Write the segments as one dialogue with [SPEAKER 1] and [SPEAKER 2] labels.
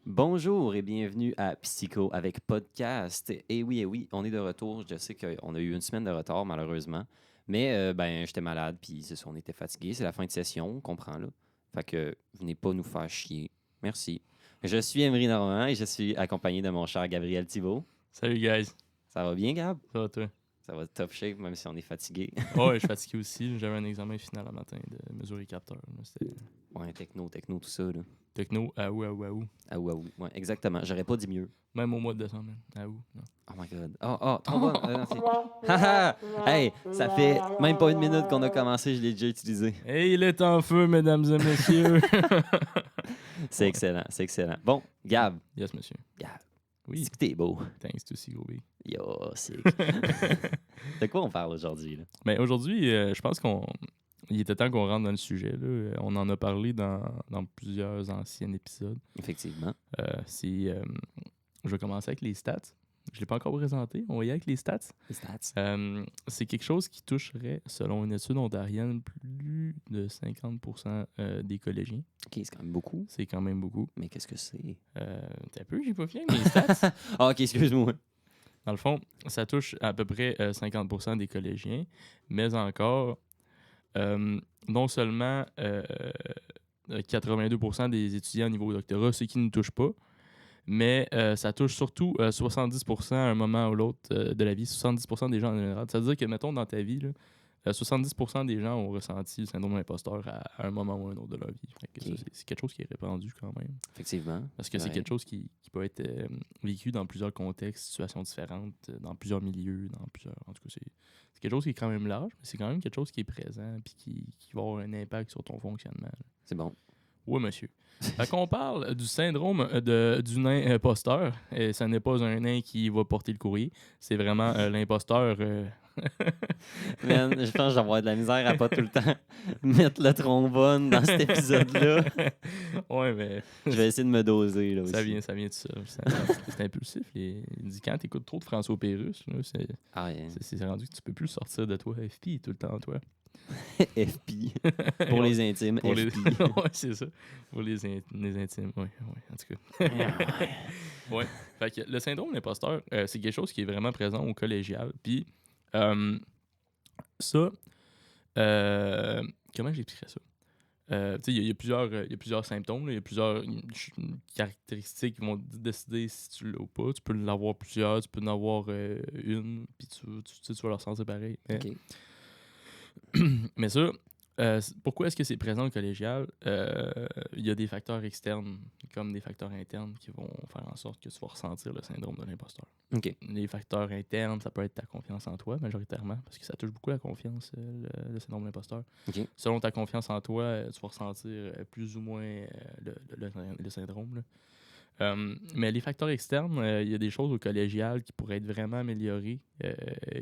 [SPEAKER 1] Bonjour et bienvenue à Psycho avec podcast. Et oui, on est de retour. Je sais qu'on a eu une semaine de retard, malheureusement. Mais j'étais malade, puis c'est ça, on était fatigué. C'est la fin de session, on comprend là. Fait que venez pas nous faire chier. Merci. Je suis Emery Normand et je suis accompagné de mon cher Gabriel Thibault.
[SPEAKER 2] Salut guys,
[SPEAKER 1] Ça va bien, Gab?
[SPEAKER 2] ça va toi?
[SPEAKER 1] Ça va top shape, même si on est fatigué.
[SPEAKER 2] Ouais, je suis fatigué aussi. J'avais un examen final le matin de mesurer capteur. C'était
[SPEAKER 1] Ouais, techno, tout ça, là.
[SPEAKER 2] techno, ah ou.
[SPEAKER 1] Ah oui. Ouais, exactement. J'aurais pas dit mieux.
[SPEAKER 2] Même au mois de décembre, man. Ah ou, non.
[SPEAKER 1] Oh my god. Trombone. Non, Haha! Hey, ça fait même pas une minute qu'on a commencé, je l'ai déjà utilisé.
[SPEAKER 2] Et il est en feu, mesdames et messieurs.
[SPEAKER 1] C'est
[SPEAKER 2] Ouais.
[SPEAKER 1] excellent, c'est excellent. Bon, Gab,
[SPEAKER 2] Yes, monsieur.
[SPEAKER 1] Gab,
[SPEAKER 2] Oui,
[SPEAKER 1] c'est que t'es beau.
[SPEAKER 2] thanks to Sigobi.
[SPEAKER 1] Yo, c'est. De quoi on parle aujourd'hui, là?
[SPEAKER 2] Mais aujourd'hui, je pense il était temps qu'on rentre dans le sujet. Là. On en a parlé dans plusieurs anciens épisodes.
[SPEAKER 1] Effectivement.
[SPEAKER 2] Je vais commencer avec les stats. Je ne l'ai pas encore présenté. On va y aller avec les stats.
[SPEAKER 1] Les stats.
[SPEAKER 2] C'est quelque chose qui toucherait, selon une étude ontarienne, plus de 50% des collégiens.
[SPEAKER 1] Ok, c'est quand même beaucoup.
[SPEAKER 2] C'est quand même beaucoup.
[SPEAKER 1] Mais qu'est-ce que c'est?
[SPEAKER 2] T'as peu, j'ai pas fini avec mes stats.
[SPEAKER 1] Ah, ok, excuse-moi.
[SPEAKER 2] Dans le fond, ça touche à peu près 50% des collégiens, mais encore, non seulement 82% des étudiants au niveau doctorat, ce qui ne touche pas, mais ça touche surtout 70% à un moment ou l'autre de la vie, 70% des gens en général. Ça veut dire que, mettons, dans ta vie, là, 70% des gens ont ressenti le syndrome de l'imposteur à un moment ou un autre de leur vie. Fait que
[SPEAKER 1] Ok.
[SPEAKER 2] ça, c'est quelque chose qui est répandu quand même.
[SPEAKER 1] Effectivement.
[SPEAKER 2] Parce que c'est quelque chose qui peut être vécu dans plusieurs contextes, situations différentes, dans plusieurs milieux, En tout cas, c'est quelque chose qui est quand même large, mais c'est quand même quelque chose qui est présent et qui va avoir un impact sur ton fonctionnement. Là.
[SPEAKER 1] C'est bon.
[SPEAKER 2] Oui, monsieur. Fait qu'on parle du syndrome du nain imposteur. Et ce n'est pas un nain qui va porter le courrier. C'est vraiment l'imposteur.
[SPEAKER 1] Man, je pense que je vais avoir de la misère à pas tout le temps mettre le trombone dans cet épisode-là.
[SPEAKER 2] Ouais, mais
[SPEAKER 1] Je vais essayer de me doser, là aussi.
[SPEAKER 2] ça vient de ça. C'est impulsif. Il dit quand tu écoutes trop de François Pérusse, là,
[SPEAKER 1] Ah, yeah.
[SPEAKER 2] c'est rendu que tu peux plus sortir de toi. FP tout le temps, toi.
[SPEAKER 1] FP. Pour les intimes,
[SPEAKER 2] Pour
[SPEAKER 1] FP.
[SPEAKER 2] ouais, c'est ça. Pour les intimes. Ouais, en tout cas. Ouais. Fait que le syndrome de l'imposteur, c'est quelque chose qui est vraiment présent au collégial. Puis, ça, comment j'expliquerais ça? Tu sais, il y a plusieurs symptômes, là, il y a plusieurs caractéristiques qui vont décider si tu l'as ou pas. Tu peux l'avoir plusieurs, tu peux en avoir une, puis tu vas leur sentir pareil.
[SPEAKER 1] Ok.
[SPEAKER 2] Mais ça, pourquoi est-ce que c'est présent au collégial? Il y a des facteurs externes comme des facteurs internes qui vont faire en sorte que tu vas ressentir le syndrome de l'imposteur.
[SPEAKER 1] Ok.
[SPEAKER 2] Les facteurs internes, ça peut être ta confiance en toi, majoritairement, parce que ça touche beaucoup la confiance, le syndrome de l'imposteur.
[SPEAKER 1] Ok.
[SPEAKER 2] Selon ta confiance en toi, tu vas ressentir plus ou moins le syndrome. Là. Mais les facteurs externes, il y a des choses au collégial qui pourraient être vraiment améliorées,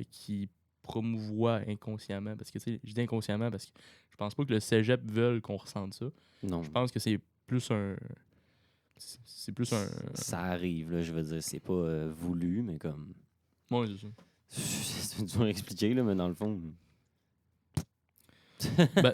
[SPEAKER 2] qui promouvoient inconsciemment. Parce que, tu sais, je dis inconsciemment parce que je pense pas que le cégep veuille qu'on ressente ça.
[SPEAKER 1] Non.
[SPEAKER 2] Je pense que c'est plus un... C'est plus un...
[SPEAKER 1] Ça arrive, là, je veux dire, c'est pas voulu, mais comme.
[SPEAKER 2] Ouais, c'est ça.
[SPEAKER 1] C'est dur à expliquer, là, mais dans le fond.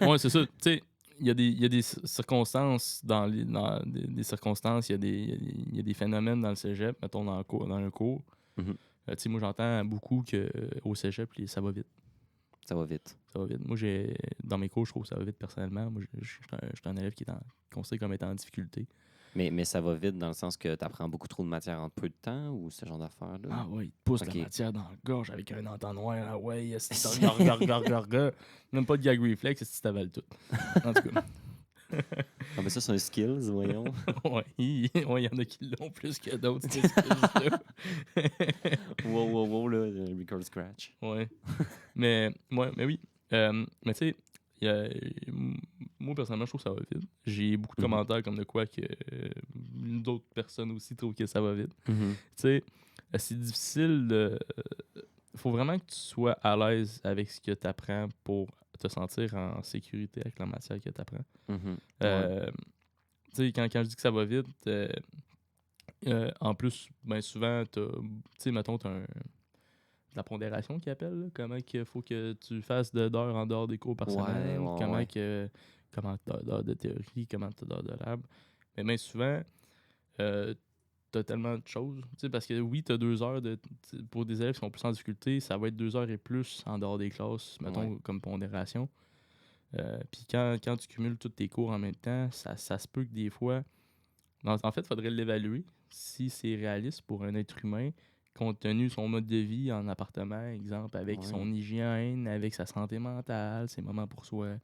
[SPEAKER 2] Ouais, c'est ça. Tu sais, il y a des circonstances des circonstances, il y a des phénomènes dans le cégep, mettons dans le cours.
[SPEAKER 1] Mhm.
[SPEAKER 2] Tu sais, moi, j'entends beaucoup qu'au cégep, ça va vite.
[SPEAKER 1] Ça va vite.
[SPEAKER 2] Ça va vite. Moi, dans mes cours, je trouve que ça va vite personnellement. Moi, je suis un élève qui est considéré comme étant en difficulté.
[SPEAKER 1] Mais ça va vite dans le sens que tu apprends beaucoup trop de matière en peu de temps ou ce genre d'affaires-là?
[SPEAKER 2] Ah ouais, il te pousse
[SPEAKER 1] Ok.
[SPEAKER 2] la matière dans la gorge avec un entonnoir. Ah ouais, regarde. Même pas de gag reflex, si tu t'avales tout. En tout cas.
[SPEAKER 1] Ah, mais ça, c'est un skills, voyons.
[SPEAKER 2] Ouais, il y en a qui l'ont plus que d'autres, ces skills-là.
[SPEAKER 1] wow, là, le record scratch.
[SPEAKER 2] Ouais. Mais oui. Mais tu sais, il y a- moi, personnellement, je trouve que ça va vite. J'ai beaucoup de
[SPEAKER 1] Mhm.
[SPEAKER 2] commentaires comme de quoi que d'autres personnes aussi trouvent que ça va vite.
[SPEAKER 1] Mhm.
[SPEAKER 2] Tu sais, c'est difficile de... faut vraiment que tu sois à l'aise avec ce que tu apprends pour te sentir en sécurité avec la matière que tu apprends.
[SPEAKER 1] Mhm. Ouais.
[SPEAKER 2] Tu sais, quand je dis que ça va vite, en plus, ben souvent, tu sais, mettons, tu as la pondération qu'ils appellent, là. Comment qu'il faut que tu fasses d'heures en dehors des cours par semaine, comment t'as d'heures de théorie, comment t'as d'heures de lab. Mais bien souvent, t'as tellement de choses. Tu sais, parce que oui, t'as 2 heures pour des élèves qui sont plus en difficulté, ça va être 2 heures et plus en dehors des classes, mettons,
[SPEAKER 1] Ouais.
[SPEAKER 2] comme pondération. Puis quand tu cumules tous tes cours en même temps, ça se peut que des fois. En fait, il faudrait l'évaluer si c'est réaliste pour un être humain, compte tenu de son mode de vie en appartement, exemple, avec
[SPEAKER 1] Ouais.
[SPEAKER 2] son hygiène, avec sa santé mentale, ses moments pour soi.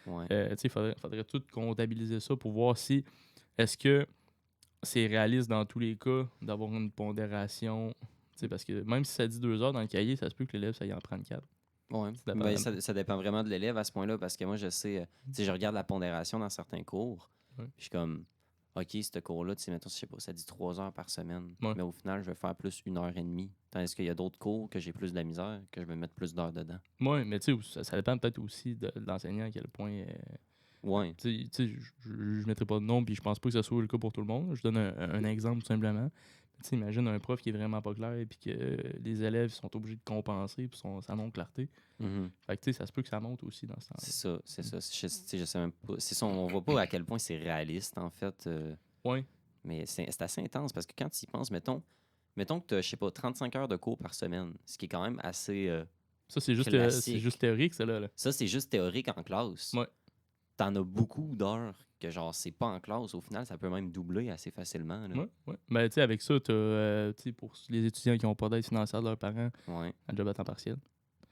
[SPEAKER 1] Ouais.
[SPEAKER 2] Tu sais, faudrait tout comptabiliser ça pour voir si est-ce que c'est réaliste dans tous les cas d'avoir une pondération. Tu sais, parce que même si ça dit 2 heures dans le cahier, ça se peut que l'élève, ça y en prenne 4.
[SPEAKER 1] Ouais.
[SPEAKER 2] C'est
[SPEAKER 1] Ben,
[SPEAKER 2] dépendamment.
[SPEAKER 1] ça dépend vraiment de l'élève à ce point-là, parce que moi, je sais, tu sais, je regarde la pondération dans certains cours,
[SPEAKER 2] Ouais.
[SPEAKER 1] puis je suis comme, OK, ce cours-là, tu sais, mettons, je sais pas, ça dit 3 heures par semaine,
[SPEAKER 2] Ouais.
[SPEAKER 1] mais au final, je vais faire plus 1 heure et demie. Tandis qu'il y a d'autres cours que j'ai plus de la misère, que je vais mettre plus d'heures dedans.
[SPEAKER 2] Ouais, mais tu sais, ça dépend peut-être aussi de l'enseignant à quel point.
[SPEAKER 1] Ouais.
[SPEAKER 2] Tu sais, je mettrai pas de nom, puis je pense pas que ça soit le cas pour tout le monde. Je donne un exemple tout simplement. Tu sais, imagine un prof qui est vraiment pas clair, puis que les élèves sont obligés de compenser, puis sa non-clarté.
[SPEAKER 1] Mhm.
[SPEAKER 2] Fait que tu sais, ça se peut que ça monte aussi dans ce
[SPEAKER 1] C'est
[SPEAKER 2] temps-là.
[SPEAKER 1] ça, c'est ça. Tu sais, je sais même pas. C'est ça, on voit pas à quel point c'est réaliste, en fait.
[SPEAKER 2] Ouais,
[SPEAKER 1] Mais c'est assez intense parce que quand tu y penses, mettons que tu as, je sais pas, 35 heures de cours par semaine, ce qui est quand même assez
[SPEAKER 2] ça c'est juste
[SPEAKER 1] classique.
[SPEAKER 2] théorique, ça là.
[SPEAKER 1] Ça, c'est juste théorique en classe.
[SPEAKER 2] Ouais.
[SPEAKER 1] T'en as beaucoup d'heures que, genre, c'est pas en classe. Au final, ça peut même doubler assez facilement. Là.
[SPEAKER 2] Ouais, ouais. Ben, tu sais, avec ça, tu sais, pour les étudiants qui n'ont pas d'aide financière de leurs parents,
[SPEAKER 1] Ouais,
[SPEAKER 2] un job à temps partiel.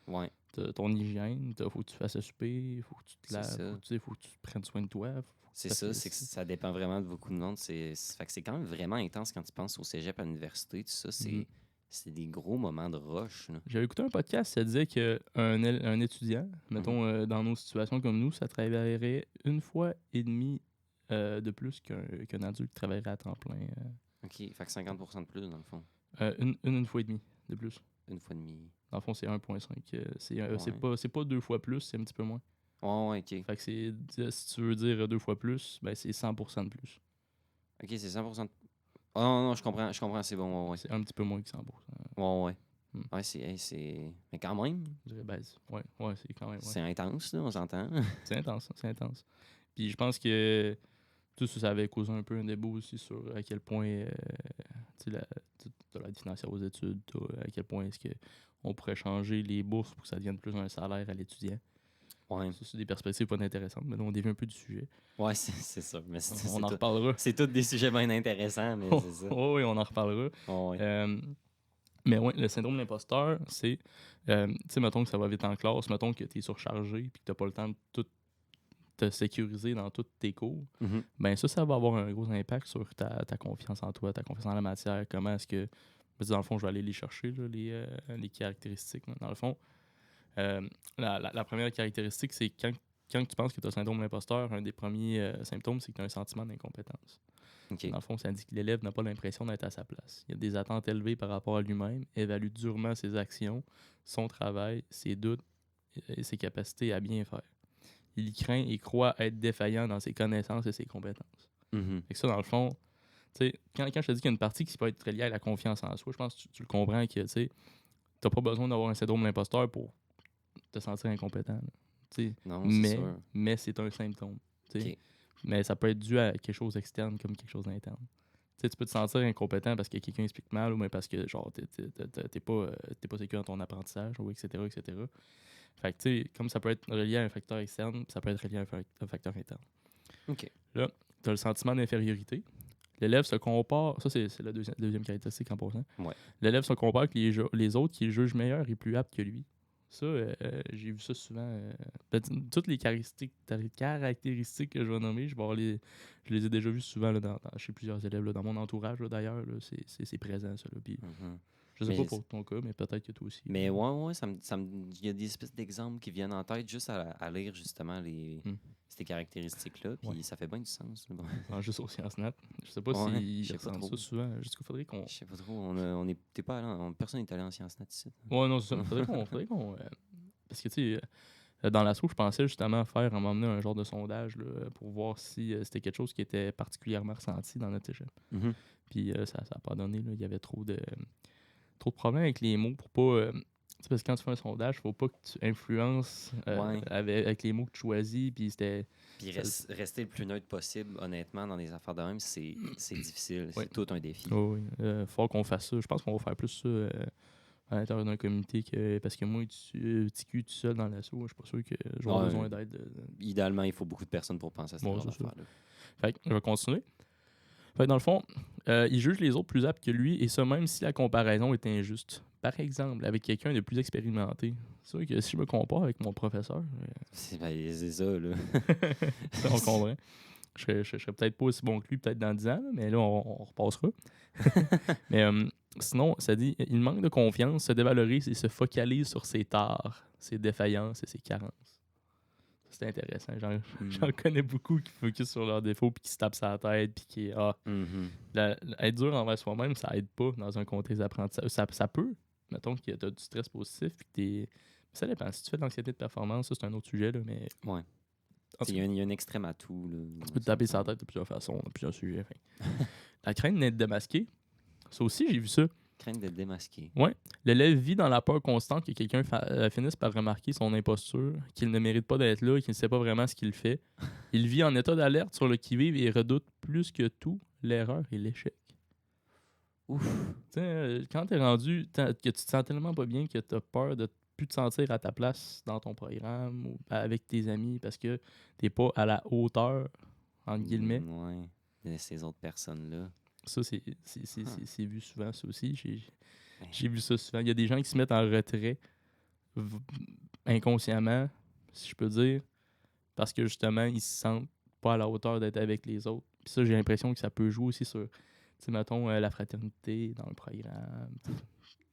[SPEAKER 1] ouais,
[SPEAKER 2] T'as ton hygiène, faut que tu fasses à souper, faut que tu te
[SPEAKER 1] c'est
[SPEAKER 2] laves,
[SPEAKER 1] ça.
[SPEAKER 2] faut que tu prennes soin de toi.
[SPEAKER 1] C'est
[SPEAKER 2] Parce
[SPEAKER 1] ça,
[SPEAKER 2] que
[SPEAKER 1] c'est que ça dépend vraiment de beaucoup de monde. Fait que c'est quand même vraiment intense quand tu penses au cégep à l'université. Tout ça,
[SPEAKER 2] Mhm.
[SPEAKER 1] c'est des gros moments de rush. Là.
[SPEAKER 2] J'avais écouté un podcast, ça disait qu'un étudiant,
[SPEAKER 1] Mhm.
[SPEAKER 2] mettons dans nos situations comme nous, ça travaillerait 1 fois et demie de plus qu'un adulte qui travaillerait à temps plein.
[SPEAKER 1] OK, fait que 50% de plus, dans le fond.
[SPEAKER 2] Une fois et demie de plus.
[SPEAKER 1] 1 fois et demi.
[SPEAKER 2] Dans le fond, c'est 1,5.
[SPEAKER 1] Ouais.
[SPEAKER 2] C'est pas 2 fois plus, c'est un petit peu moins.
[SPEAKER 1] Ouais, ouais, OK.
[SPEAKER 2] Fait que si tu veux dire 2 fois plus, ben c'est 100% de plus.
[SPEAKER 1] OK, c'est 100%. Oh non, non, je comprends, c'est bon, ouais,
[SPEAKER 2] C'est un petit peu moins que 100%.
[SPEAKER 1] ouais. Ouais, ouais.
[SPEAKER 2] Hmm.
[SPEAKER 1] Ouais, c'est. Mais quand même,
[SPEAKER 2] Je dirais, ben, ouais, c'est quand même, ouais.
[SPEAKER 1] c'est intense, là, on s'entend.
[SPEAKER 2] C'est intense, c'est intense. Puis je pense que tout ça, ça avait causé un peu un débat aussi sur à quel point tu sais, t'as l'aide financière aux études, à quel point est-ce qu'on pourrait changer les bourses pour que ça devienne plus un salaire à l'étudiant.
[SPEAKER 1] Ouais,
[SPEAKER 2] Ça, c'est des perspectives pas intéressantes, mais là, on dévie un peu du sujet.
[SPEAKER 1] ouais, c'est ça. Mais
[SPEAKER 2] On en reparlera.
[SPEAKER 1] c'est tous des sujets bien intéressants, mais c'est ça.
[SPEAKER 2] Oui, on en reparlera.
[SPEAKER 1] Ouais, ouais.
[SPEAKER 2] Mais ouais, le syndrome de l'imposteur, c'est, tu sais, mettons que ça va vite en classe, mettons que tu es surchargé puis que tu n'as pas le temps de tout te sécuriser dans tous tes cours,
[SPEAKER 1] Mhm.
[SPEAKER 2] ben ça va avoir un gros impact sur ta confiance en toi, ta confiance en la matière. Comment est-ce que, dans le fond, je vais aller les chercher, là, les caractéristiques. Là. Dans le fond, la première caractéristique, c'est quand tu penses que tu as le syndrome de l'imposteur, un des premiers symptômes, c'est que tu as un sentiment d'incompétence.
[SPEAKER 1] OK.
[SPEAKER 2] Dans le fond, ça indique que l'élève n'a pas l'impression d'être à sa place. Il a des attentes élevées par rapport à lui-même, évalue durement ses actions, son travail, ses doutes et ses capacités à bien faire. Il craint et croit être défaillant dans ses connaissances et ses compétences.
[SPEAKER 1] Mhm.
[SPEAKER 2] Fait que ça, dans le fond, quand je te dis qu'il y a une partie qui peut être reliée à la confiance en soi, je pense que tu le comprends que tu n'as pas besoin d'avoir un syndrome de l'imposteur pour te sentir incompétent. Là.
[SPEAKER 1] Non, c'est sûr.
[SPEAKER 2] Mais c'est un symptôme. T'sais.
[SPEAKER 1] OK.
[SPEAKER 2] Mais ça peut être dû à quelque chose d'externe comme quelque chose d'interne. Tu peux te sentir incompétent parce que quelqu'un explique mal ou même parce que genre t'es pas sécure dans ton apprentissage ou etc. etc. Fait que tu sais, comme ça peut être relié à un facteur externe, ça peut être relié à un facteur interne.
[SPEAKER 1] OK.
[SPEAKER 2] Là, tu as le sentiment d'infériorité. L'élève se compare, ça c'est la deuxième caractéristique en passant.
[SPEAKER 1] Ouais.
[SPEAKER 2] L'élève se compare avec les autres qui le jugent meilleur et plus apte que lui. Ça, j'ai vu ça souvent. Toutes les caractéristiques que je vais nommer, je les ai déjà vues souvent là, chez plusieurs élèves. Là, dans mon entourage, là, d'ailleurs, là, c'est présent, ça. Là, puis,
[SPEAKER 1] Mhm.
[SPEAKER 2] je sais
[SPEAKER 1] Mais
[SPEAKER 2] pas pour ton cas, mais peut-être que toi aussi.
[SPEAKER 1] Mais ouais, il y a des espèces d'exemples qui viennent en tête juste à lire justement
[SPEAKER 2] Hmm.
[SPEAKER 1] ces caractéristiques-là, puis
[SPEAKER 2] Ouais.
[SPEAKER 1] ça fait bien du sens. Là. Bon.
[SPEAKER 2] Juste aux sciences nat. Je sais pas
[SPEAKER 1] Ouais,
[SPEAKER 2] s'ils
[SPEAKER 1] je sais pas
[SPEAKER 2] ressentent
[SPEAKER 1] trop.
[SPEAKER 2] ça souvent. Juste qu'il faudrait qu'on.
[SPEAKER 1] Je sais pas trop. T'es pas personne n'est allé en sciences nat ici.
[SPEAKER 2] Ouais, non, c'est ça. Faudrait qu'on parce que, tu sais, dans l'assaut, je pensais justement faire, à m'emmener un genre de sondage là, pour voir si c'était quelque chose qui était particulièrement ressenti dans notre échelle.
[SPEAKER 1] Mhm.
[SPEAKER 2] Puis ça n'a pas donné. Là. Il y avait trop de problèmes avec les mots pour pas sais, parce que quand tu fais un sondage, faut pas que tu influences
[SPEAKER 1] Ouais.
[SPEAKER 2] avec les mots que tu choisis. Puis c'était.
[SPEAKER 1] Puis
[SPEAKER 2] ça-
[SPEAKER 1] rester le plus neutre possible, honnêtement, dans des affaires de même, c'est difficile.
[SPEAKER 2] Oui.
[SPEAKER 1] C'est tout un défi.
[SPEAKER 2] Oui, faut qu'on fasse ça. Je pense qu'on va faire plus ça à l'intérieur d'un comité parce que moi, petit cul tout seul dans l'assaut, je suis pas sûr que j'aurai
[SPEAKER 1] Ouais.
[SPEAKER 2] besoin d'aide.
[SPEAKER 1] Idéalement, il faut beaucoup de personnes pour penser à cette
[SPEAKER 2] Bon,
[SPEAKER 1] genre
[SPEAKER 2] c'est ça.
[SPEAKER 1] d'affaires-là.
[SPEAKER 2] Fait que je vais continuer. Fait que dans le fond, il juge les autres plus aptes que lui, et ça même si la comparaison est injuste. Par exemple, avec quelqu'un de plus expérimenté. C'est sûr que si je me compare avec mon professeur,
[SPEAKER 1] C'est ça, là.
[SPEAKER 2] on comprend. Je serais peut-être pas aussi bon que lui, peut-être dans 10 ans, là, mais là, on repassera. Mais sinon, ça dit il manque de confiance, se dévalorise et se focalise sur ses torts, ses défaillances et ses carences. C'est intéressant. J'en connais beaucoup qui focusent sur leurs défauts puis qui se tapent sa tête puis qui
[SPEAKER 1] Mhm.
[SPEAKER 2] être dur envers soi-même, ça aide pas dans un contexte d'apprentissage. Ça peut, mettons que tu as du stress positif puis que t'es. Ça dépend. Si tu fais de l'anxiété de performance, ça c'est un autre sujet, là, mais.
[SPEAKER 1] Ouais.
[SPEAKER 2] En tout
[SPEAKER 1] Il
[SPEAKER 2] cas,
[SPEAKER 1] y a un extrême à tout. Là,
[SPEAKER 2] tu peux te taper sa tête de plusieurs façons, de plusieurs sujets. La crainte d'être démasqué, ça aussi, j'ai vu ça.
[SPEAKER 1] Crainte d'être démasqué.
[SPEAKER 2] Ouais. L'élève vit dans la peur constante que quelqu'un finisse par remarquer son imposture, qu'il ne mérite pas d'être là et qu'il ne sait pas vraiment ce qu'il fait. Il vit en état d'alerte sur le qui-vive et redoute plus que tout l'erreur et l'échec.
[SPEAKER 1] Ouf.
[SPEAKER 2] Tu sais, quand t'es rendu, que tu te sens tellement pas bien que t'as peur de plus te sentir à ta place dans ton programme ou avec tes amis parce que t'es pas à la hauteur, entre guillemets.
[SPEAKER 1] Ouais. De ces autres personnes-là.
[SPEAKER 2] Ça, c'est vu souvent, ça aussi. J'ai vu ça souvent. Il y a des gens qui se mettent en retrait v- inconsciemment, si je peux dire, parce que justement, ils se sentent pas à la hauteur d'être avec les autres. Puis ça, j'ai l'impression que ça peut jouer aussi sur, tu sais, mettons, la fraternité dans le programme, tu sais,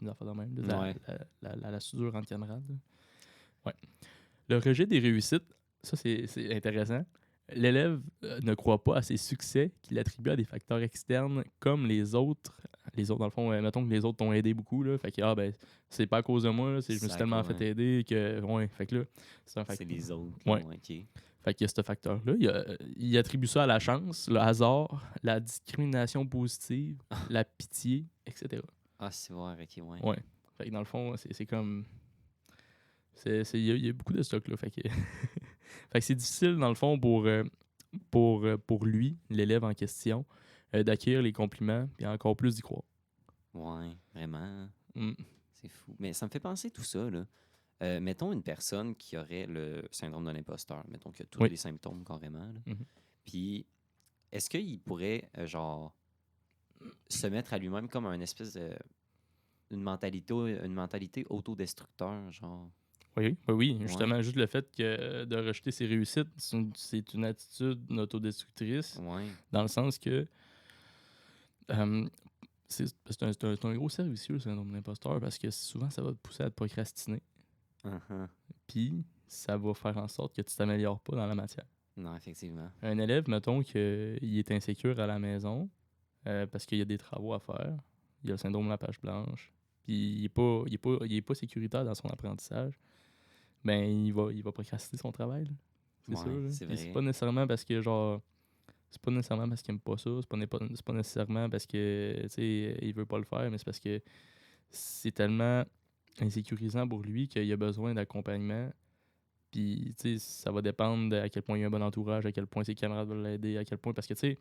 [SPEAKER 2] des affaires de même, là,
[SPEAKER 1] Ouais.
[SPEAKER 2] la soudure entre camarades. Là. Ouais. Le rejet des réussites, ça, c'est intéressant. L'élève ne croit pas à ses succès qu'il attribue à des facteurs externes comme les autres. Les autres, dans le fond, mettons que les autres t'ont aidé beaucoup. Là, fait que, ben, c'est pas à cause de moi. Là, je me suis
[SPEAKER 1] Ça,
[SPEAKER 2] tellement
[SPEAKER 1] quoi,
[SPEAKER 2] fait aider que. Ouais, fait que là, c'est un
[SPEAKER 1] C'est
[SPEAKER 2] facteur.
[SPEAKER 1] les autres.
[SPEAKER 2] Ouais.
[SPEAKER 1] OK.
[SPEAKER 2] Fait qu'il y a ce facteur-là. Il attribue ça à la chance, le hasard, la discrimination positive, la pitié, etc.
[SPEAKER 1] Ah, c'est vrai, OK, ouais.
[SPEAKER 2] Ouais. Fait que dans le fond, c'est comme. Il y a beaucoup de stock là. Fait que, fait que c'est difficile, dans le fond, pour lui, l'élève en question, d'acquérir les compliments et encore plus d'y croire.
[SPEAKER 1] Ouais, vraiment.
[SPEAKER 2] Mm.
[SPEAKER 1] C'est fou. Mais ça me fait penser tout ça, là. Mettons une personne qui aurait le syndrome de l'imposteur. Mettons qu'il a tous
[SPEAKER 2] Oui.
[SPEAKER 1] les symptômes carrément. Là.
[SPEAKER 2] Mhm.
[SPEAKER 1] Puis, est-ce qu'il pourrait, genre, se mettre à lui-même comme un espèce de. Une mentalité autodestructeur, genre.
[SPEAKER 2] Oui, ben oui,
[SPEAKER 1] Ouais.
[SPEAKER 2] justement, juste le fait de rejeter ses réussites, c'est une attitude autodestructrice,
[SPEAKER 1] Ouais.
[SPEAKER 2] dans le sens que euh, c'est un gros service, le syndrome de l'imposteur, parce que souvent, ça va te pousser à te procrastiner,
[SPEAKER 1] Uh-huh.
[SPEAKER 2] puis ça va faire en sorte que tu t'améliores pas dans la matière.
[SPEAKER 1] Non, effectivement.
[SPEAKER 2] Un élève, mettons qu'il est insécure à la maison parce qu'il y a des travaux à faire, il a le syndrome de la page blanche, puis il est pas sécuritaire dans son apprentissage, ben il va procrastiner son travail. Là. C'est
[SPEAKER 1] Ouais,
[SPEAKER 2] sûr. Là.
[SPEAKER 1] c'est
[SPEAKER 2] Puis
[SPEAKER 1] vrai.
[SPEAKER 2] c'est pas nécessairement parce que genre. C'est pas nécessairement parce qu'il aime pas ça, c'est pas nécessairement parce que tu sais, il veut pas le faire, mais c'est parce que c'est tellement insécurisant pour lui qu'il a besoin d'accompagnement. Puis, tu sais, ça va dépendre de à quel point il y a un bon entourage, à quel point ses camarades veulent l'aider, à quel point. Parce que, tu sais,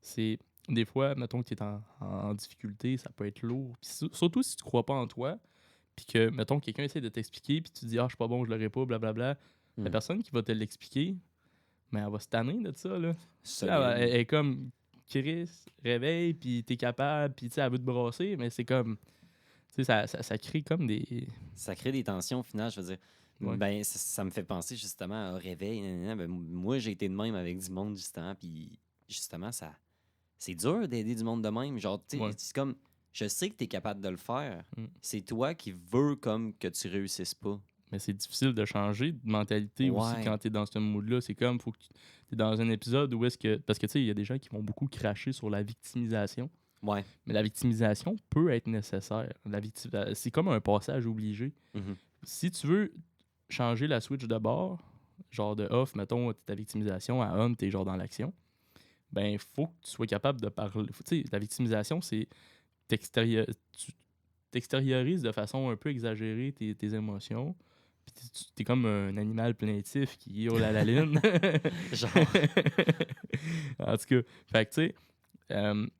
[SPEAKER 2] c'est. Des fois, mettons que tu es en difficulté, ça peut être lourd. Puis surtout si tu crois pas en toi, puis que, mettons, quelqu'un essaie de t'expliquer, puis tu dis, ah, je suis pas bon, je l'aurai pas, blablabla. La
[SPEAKER 1] Hmm.
[SPEAKER 2] personne qui va te l'expliquer, mais elle va se tanner de ça, là.
[SPEAKER 1] Solide.
[SPEAKER 2] Là, elle est comme, Chris, réveille, puis t'es capable, puis tu sais, elle veut te brasser, mais c'est comme. Tu sais, ça crée comme des.
[SPEAKER 1] Ça crée des tensions au final, je veux dire.
[SPEAKER 2] Ouais.
[SPEAKER 1] Ben, ça me fait penser justement au réveil. Nanana. Ben, moi, j'ai été de même avec du monde, justement. Puis, justement, c'est dur d'aider du monde de même. Genre, tu sais,
[SPEAKER 2] Ouais.
[SPEAKER 1] c'est comme, je sais que tu es capable de le faire.
[SPEAKER 2] Mm.
[SPEAKER 1] C'est toi qui veux comme que tu réussisses pas.
[SPEAKER 2] Mais c'est difficile de changer de mentalité aussi
[SPEAKER 1] Ouais.
[SPEAKER 2] quand t'es dans ce mood-là. C'est comme, faut que t'es dans un épisode où est-ce que. Parce que, tu sais, il y a des gens qui vont beaucoup cracher sur la victimisation.
[SPEAKER 1] Ouais.
[SPEAKER 2] Mais la victimisation peut être nécessaire. C'est comme un passage obligé.
[SPEAKER 1] Mhm.
[SPEAKER 2] Si tu veux changer la switch de bord, genre de off, mettons, ta victimisation, à on, t'es genre dans l'action, ben, faut que tu sois capable de parler. Tu sais, la victimisation, c'est tu t'extériorises de façon un peu exagérée tes émotions. Puis t'es comme un animal plaintif qui hurle à la lune.
[SPEAKER 1] Genre.
[SPEAKER 2] En tout cas, fait que tu sais,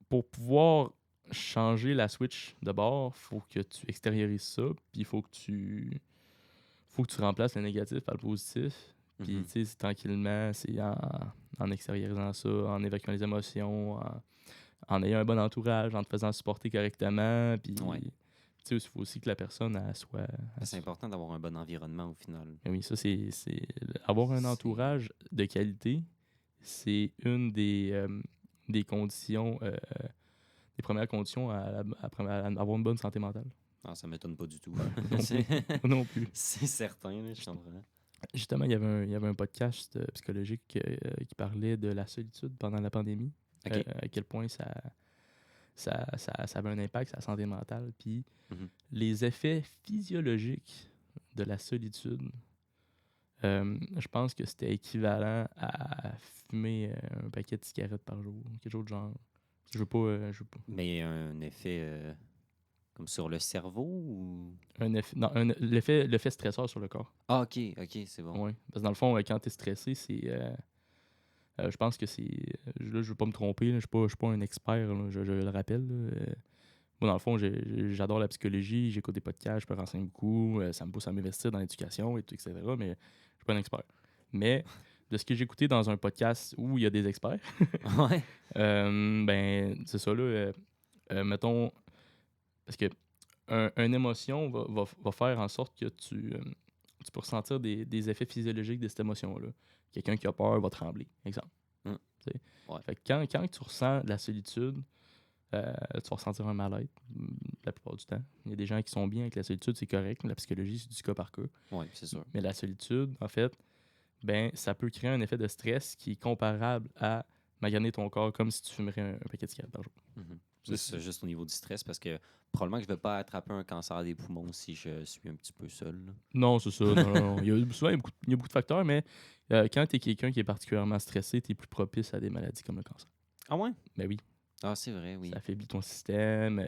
[SPEAKER 2] pour pouvoir changer la switch de bord, faut que tu extériorises ça, puis il faut que tu remplaces le négatif par le positif. Puis, tu sais, tranquillement, c'est en extériorisant ça, en évacuant les émotions, en ayant un bon entourage, en te faisant supporter correctement. Puis,
[SPEAKER 1] Ouais.
[SPEAKER 2] tu sais, il faut aussi que la personne elle soit.
[SPEAKER 1] C'est important d'avoir un bon environnement au final.
[SPEAKER 2] Et oui, ça, avoir un
[SPEAKER 1] C'est-
[SPEAKER 2] entourage de qualité, c'est une des conditions, des premières conditions à avoir une bonne santé mentale.
[SPEAKER 1] Non, ça m'étonne pas du tout.
[SPEAKER 2] Non plus. Non plus.
[SPEAKER 1] C'est certain, là, je comprends.
[SPEAKER 2] Justement, il y avait un podcast psychologique qui parlait de la solitude pendant la pandémie.
[SPEAKER 1] OK.
[SPEAKER 2] À quel point ça avait un impact sur la santé mentale. Puis
[SPEAKER 1] Mhm.
[SPEAKER 2] les effets physiologiques de la solitude, je pense que c'était équivalent à fumer un paquet de cigarettes par jour, quelque chose de genre. Je veux pas.
[SPEAKER 1] Mais un effet comme sur le cerveau ou.
[SPEAKER 2] Non, l'effet stresseur sur le corps.
[SPEAKER 1] Ah, OK, c'est bon.
[SPEAKER 2] Oui. Parce que dans le fond, quand tu es stressé, c'est. Je pense que c'est. Là, je veux pas me tromper, là, je suis pas un expert, là, je le rappelle. Là. Moi, dans le fond, j'adore la psychologie, j'écoute des podcasts, je me renseigne beaucoup, ça me pousse à m'investir dans l'éducation, et tout, etc. Mais je suis pas un expert. Mais de ce que j'ai écouté dans un podcast où il y a des experts,
[SPEAKER 1] Ouais.
[SPEAKER 2] ben, c'est ça, là. Mettons, parce que une émotion va faire en sorte que tu peux ressentir des effets physiologiques de cette émotion-là. Quelqu'un qui a peur va trembler, exemple.
[SPEAKER 1] Mm. Ouais.
[SPEAKER 2] Fait que quand tu ressens de la solitude, tu vas ressentir un mal-être la plupart du temps. Il y a des gens qui sont bien avec la solitude, c'est correct. La psychologie, c'est du cas par cas.
[SPEAKER 1] Oui, c'est sûr.
[SPEAKER 2] Mais la solitude, en fait, ben, ça peut créer un effet de stress qui est comparable à maganer ton corps comme si tu fumerais un paquet de cigarettes par jour.
[SPEAKER 1] Mhm. C'est juste au niveau du stress parce que probablement que je ne vais pas attraper un cancer des poumons si je suis un petit peu seul. Là.
[SPEAKER 2] Non, c'est ça. Non. Souvent, il y a beaucoup de facteurs, mais quand tu es quelqu'un qui est particulièrement stressé, tu es plus propice à des maladies comme le cancer.
[SPEAKER 1] Ah ouais?
[SPEAKER 2] Ben oui.
[SPEAKER 1] Ah, c'est vrai, oui.
[SPEAKER 2] Ça affaiblit ton système.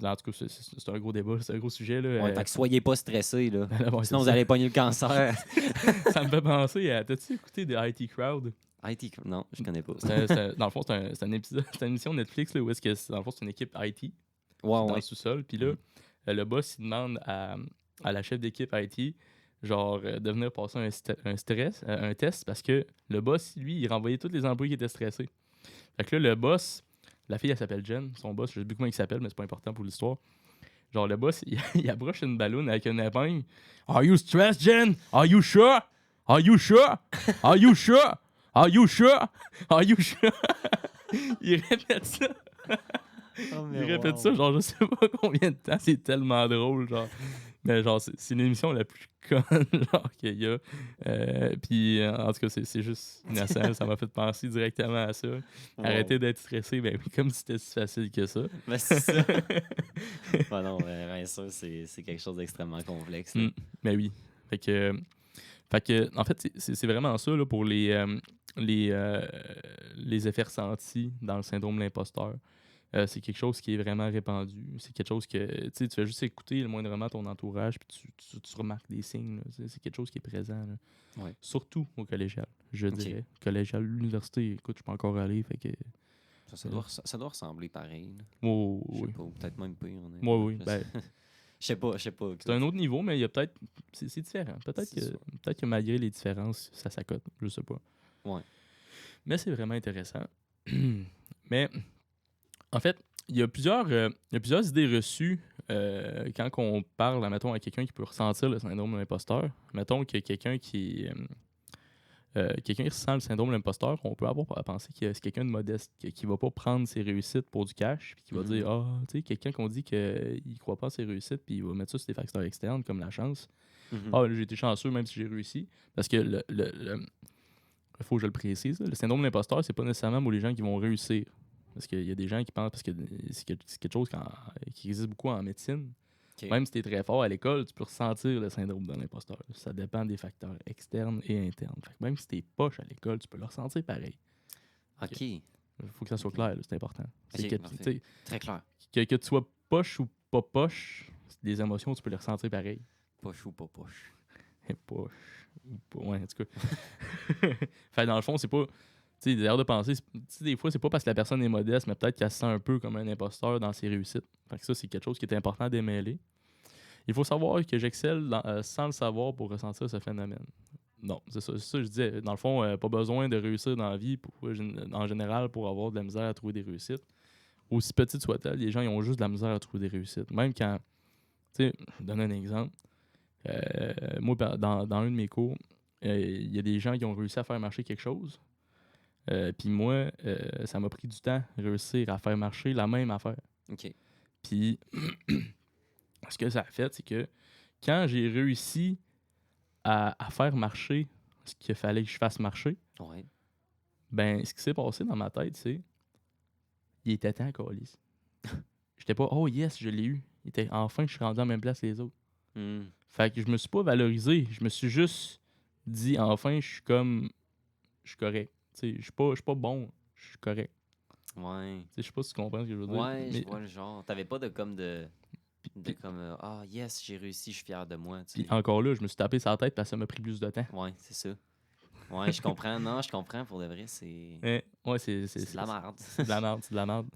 [SPEAKER 2] En tout cas, c'est un gros débat, c'est un gros sujet. Là.
[SPEAKER 1] Ouais, fait que soyez pas stressés, là.
[SPEAKER 2] Ouais,
[SPEAKER 1] Sinon, vous
[SPEAKER 2] ça.
[SPEAKER 1] allez pogner le cancer.
[SPEAKER 2] Ça me fait penser à. T'as-tu écouté de IT Crowd?
[SPEAKER 1] Non, je connais pas.
[SPEAKER 2] Dans le fond, c'est un épisode, c'est une émission Netflix là, où est-ce que, dans le fond, c'est une équipe IT dans le sous-sol. Puis là, le boss, il demande à la chef d'équipe IT, genre, de venir passer un test, parce que le boss, lui, il renvoyait tous les employés qui étaient stressés. Fait que là, le boss, la fille, elle s'appelle Jen, son boss, je sais plus comment il s'appelle, mais c'est pas important pour l'histoire. Genre, le boss, il approche une balloune avec une épingle. Are you stressed, Jen? Are you sure? Are you sure? Are you sure? Are you sure? Are you sure? Il répète ça. Il répète ça, genre, je sais pas combien de temps. C'est tellement drôle, genre. Mais genre, c'est l'émission la plus conne, genre, qu'il y a. Puis, en tout cas, c'est juste innocent. Ça m'a fait penser directement à ça. Arrêtez d'être stressé, ben oui, comme si c'était si facile que ça.
[SPEAKER 1] Ben, c'est ça. Ben non, bien sûr, c'est quelque chose d'extrêmement complexe.
[SPEAKER 2] Ben oui. Fait que, en fait, c'est vraiment ça, là, pour les effets ressentis dans le syndrome de l'imposteur. C'est quelque chose qui est vraiment répandu. C'est quelque chose que tu vas juste écouter le moindrement ton entourage puis tu remarques des signes. Là, c'est quelque chose qui est présent. Là.
[SPEAKER 1] Ouais.
[SPEAKER 2] Surtout au collégial, je dirais. Collégial, l'université, écoute, je peux encore aller. Fait que...
[SPEAKER 1] Ça doit ressembler pareil.
[SPEAKER 2] Oh,
[SPEAKER 1] je sais
[SPEAKER 2] oui.
[SPEAKER 1] pas, peut-être même pire.
[SPEAKER 2] Oui. Ben,
[SPEAKER 1] je sais pas.
[SPEAKER 2] C'est un autre niveau, mais il y a peut-être. C'est différent. Peut-être que malgré les différences, ça s'accote. Je sais pas.
[SPEAKER 1] Ouais.
[SPEAKER 2] Mais c'est vraiment intéressant. Mais en fait, il y a plusieurs idées reçues quand on parle, mettons, à quelqu'un qui peut ressentir le syndrome de l'imposteur. Mettons qu'il y a quelqu'un qui ressent le syndrome de l'imposteur, on peut avoir à penser que c'est quelqu'un de modeste, qui va pas prendre ses réussites pour du cash, puis qui va dire, tu sais, quelqu'un qu'on dit qu'il croit pas à ses réussites, puis il va mettre ça sur des facteurs externes, comme la chance. J'ai été chanceux même si j'ai réussi. Parce que il faut que je le précise, le syndrome de l'imposteur, c'est pas nécessairement pour les gens qui vont réussir. Parce qu'il y a des gens qui pensent, parce que c'est quelque chose qui existe beaucoup en médecine. Okay. Même si tu es très fort à l'école, tu peux ressentir le syndrome de l'imposteur. Ça dépend des facteurs externes et internes. Fait que même si tu es poche à l'école, tu peux le ressentir pareil.
[SPEAKER 1] OK.
[SPEAKER 2] Il faut que ça soit clair, là, c'est important.
[SPEAKER 1] Très clair.
[SPEAKER 2] Que tu sois poche ou pas poche, des émotions, tu peux les ressentir pareil.
[SPEAKER 1] Poche ou pas poche.
[SPEAKER 2] Poche ou pas. Ouais, en tout cas. Fait dans le fond, c'est pas. Tu sais, d'ailleurs de penser, des fois, c'est pas parce que la personne est modeste, mais peut-être qu'elle se sent un peu comme un imposteur dans ses réussites. Fait que ça, c'est quelque chose qui est important à démêler. Il faut savoir que j'excelle sans le savoir pour ressentir ce phénomène. Non, c'est ça que je disais. Dans le fond, pas besoin de réussir dans la vie en général pour avoir de la misère à trouver des réussites. Aussi petite soit-elle, les gens ils ont juste de la misère à trouver des réussites. Même quand, tu sais, je donne un exemple. Moi, dans un de mes cours, il y a des gens qui ont réussi à faire marcher quelque chose. Puis moi, ça m'a pris du temps de réussir à faire marcher la même affaire.
[SPEAKER 1] OK.
[SPEAKER 2] Puis, ce que ça a fait, c'est que quand j'ai réussi à faire marcher ce qu'il fallait que je fasse marcher,
[SPEAKER 1] Ouais.
[SPEAKER 2] ben, ce qui s'est passé dans ma tête, c'est il était temps, câlisse. J'étais pas, oh yes, je l'ai eu. Enfin, je suis rendu à la même place que les autres.
[SPEAKER 1] Hmm.
[SPEAKER 2] Fait que je me suis pas valorisé. Je me suis juste dit, enfin, je suis correct. Tu sais, je suis pas bon, je suis correct.
[SPEAKER 1] Ouais.
[SPEAKER 2] Tu sais, je sais pas si tu comprends ce que je veux dire.
[SPEAKER 1] Ouais, je
[SPEAKER 2] Mais,
[SPEAKER 1] vois le genre. T'avais pas de comme de
[SPEAKER 2] puis,
[SPEAKER 1] comme ah yes, j'ai réussi, je suis fier de moi, tu
[SPEAKER 2] puis
[SPEAKER 1] sais.
[SPEAKER 2] encore là, je me suis tapé sur la tête parce que ça m'a pris plus de temps.
[SPEAKER 1] Ouais, c'est ça. Ouais, je comprends. Non, je comprends pour de vrai, c'est
[SPEAKER 2] Ouais,
[SPEAKER 1] c'est de la merde.
[SPEAKER 2] c'est de la merde, c'est de la merde.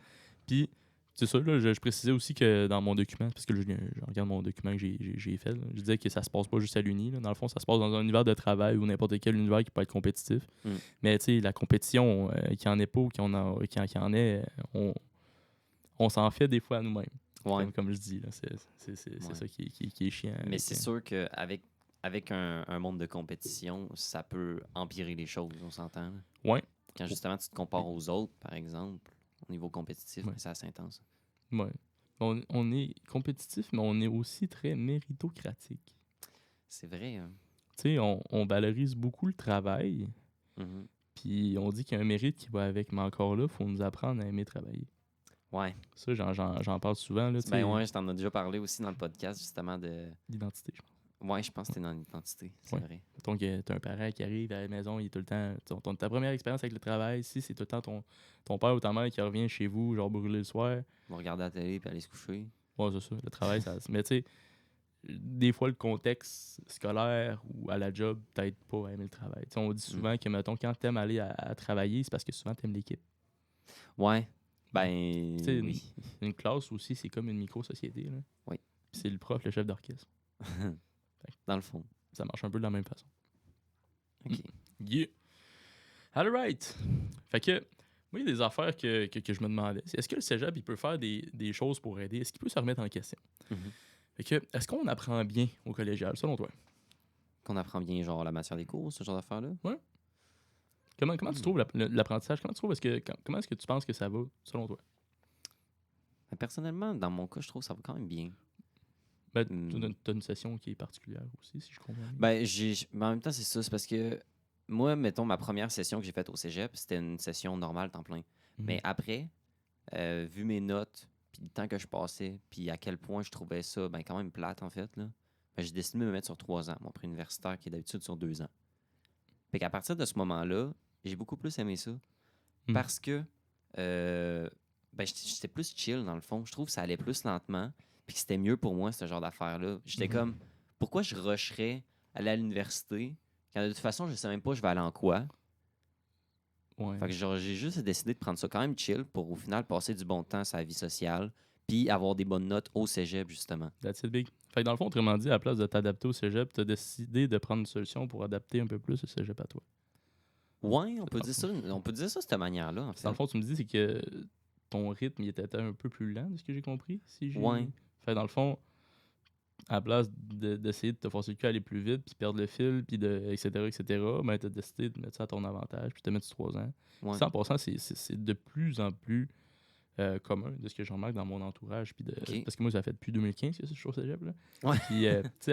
[SPEAKER 2] Puis, c'est ça, là, je précisais aussi que dans mon document, parce que là, je regarde mon document que j'ai fait, là, je disais que ça se passe pas juste à l'Uni. Là. Dans le fond, ça se passe dans un univers de travail ou n'importe quel univers qui peut être compétitif.
[SPEAKER 1] Mm.
[SPEAKER 2] Mais tu sais, la compétition, qu'il y en ait pas ou qu'il y en ait, on s'en fait des fois à nous-mêmes.
[SPEAKER 1] Ouais.
[SPEAKER 2] Comme je dis, là, c'est
[SPEAKER 1] Ouais.
[SPEAKER 2] ça qui est chiant.
[SPEAKER 1] Mais c'est sûr qu'avec avec un monde de compétition, ça peut empirer les choses, on s'entend. Là.
[SPEAKER 2] Ouais.
[SPEAKER 1] Quand justement tu te compares aux autres, par exemple, au niveau compétitif,
[SPEAKER 2] Ouais.
[SPEAKER 1] c'est assez intense.
[SPEAKER 2] Ouais. On est compétitif, mais on est aussi très méritocratique.
[SPEAKER 1] C'est vrai, hein?
[SPEAKER 2] Tu sais, on valorise beaucoup le travail,
[SPEAKER 1] Mhm.
[SPEAKER 2] puis on dit qu'il y a un mérite qui va avec, mais encore là, il faut nous apprendre à aimer travailler.
[SPEAKER 1] Ouais.
[SPEAKER 2] Ça, j'en parle souvent, là, tu
[SPEAKER 1] Ben
[SPEAKER 2] sais,
[SPEAKER 1] ouais, je t'en ai déjà parlé aussi dans le podcast, justement, de.
[SPEAKER 2] l'identité, je pense.
[SPEAKER 1] Ouais, je pense que t'es dans l'identité, c'est
[SPEAKER 2] Ouais.
[SPEAKER 1] vrai.
[SPEAKER 2] Mettons que t'as un parent qui arrive à la maison, il est tout le temps... ta première expérience avec le travail, si c'est tout le temps ton père ou ta mère qui revient chez vous, genre brûlé le soir,
[SPEAKER 1] On va regarder la télé puis aller se coucher.
[SPEAKER 2] ouais, c'est ça, le travail, ça... Mais tu sais, des fois, le contexte scolaire ou à la job t'aide pas à aimer le travail. Tu sais, on dit souvent que, mettons, quand t'aimes aller à travailler, c'est parce que souvent t'aimes l'équipe.
[SPEAKER 1] Ouais. Ben.
[SPEAKER 2] Tu sais,
[SPEAKER 1] Oui.
[SPEAKER 2] une classe aussi, c'est comme une micro-société. Là.
[SPEAKER 1] Oui.
[SPEAKER 2] Puis c'est le prof, le chef d'orchestre.
[SPEAKER 1] Dans le fond.
[SPEAKER 2] Ça marche un peu de la même façon.
[SPEAKER 1] OK.
[SPEAKER 2] Yeah. All right. Fait que, moi, il y a des affaires que je me demandais. Est-ce que le cégep, il peut faire des choses pour aider? Est-ce qu'il peut se remettre en question?
[SPEAKER 1] Mhm.
[SPEAKER 2] Fait que, est-ce qu'on apprend bien au collégial, selon toi?
[SPEAKER 1] Qu'on apprend bien, genre, la matière des cours, ce genre d'affaires-là.
[SPEAKER 2] Comment tu trouves l'apprentissage? Comment tu trouves, comment est-ce que tu penses que ça va, selon toi?
[SPEAKER 1] Ben, personnellement, dans mon cas, je trouve que ça va quand même bien.
[SPEAKER 2] Ben, t'as une session qui est particulière aussi, si je comprends bien.
[SPEAKER 1] Ben, mais en même temps, c'est ça. C'est parce que moi, mettons, ma première session que j'ai faite au cégep, c'était une session normale, temps plein.
[SPEAKER 2] Mhm.
[SPEAKER 1] Mais après, vu mes notes, puis le temps que je passais, puis à quel point je trouvais ça ben, quand même plate, en fait, là, ben, j'ai décidé de me mettre sur 3 ans, mon préuniversitaire qui est d'habitude sur 2 ans. Fait qu'à partir de ce moment-là, j'ai beaucoup plus aimé ça.
[SPEAKER 2] Mhm.
[SPEAKER 1] Parce que ben, j'étais plus chill, dans le fond. Je trouve que ça allait plus lentement, puis que c'était mieux pour moi, ce genre d'affaires-là. J'étais
[SPEAKER 2] Mhm.
[SPEAKER 1] comme, pourquoi je rusherais aller à l'université quand de toute façon, je sais même pas je vais aller en quoi.
[SPEAKER 2] Ouais.
[SPEAKER 1] Fait que genre, j'ai juste décidé de prendre ça quand même chill pour au final passer du bon temps à sa vie sociale, puis avoir des bonnes notes au cégep, justement.
[SPEAKER 2] That's it, big. Fait que dans le fond, autrement dit, à la place de t'adapter au cégep, t'as décidé de prendre une solution pour adapter un peu plus le cégep à toi.
[SPEAKER 1] Ouais, on peut dire ça de cette manière-là, en fait.
[SPEAKER 2] Dans le fond, tu me dis, c'est que ton rythme il était un peu plus lent, de ce que j'ai compris.
[SPEAKER 1] Ouais.
[SPEAKER 2] Fait dans le fond, à la place d'essayer de te forcer le cul à aller plus vite, puis perdre le fil, puis etc., ben, t'as décidé de mettre ça à ton avantage, puis de te mettre sur 3 ans.
[SPEAKER 1] Ouais.
[SPEAKER 2] Ça, en passant, c'est de plus en plus commun de ce que je remarque dans mon entourage.
[SPEAKER 1] Ok.
[SPEAKER 2] Parce que moi, ça fait depuis 2015 que je suis au cégep. Là.
[SPEAKER 1] Ouais.
[SPEAKER 2] Puis, tu sais,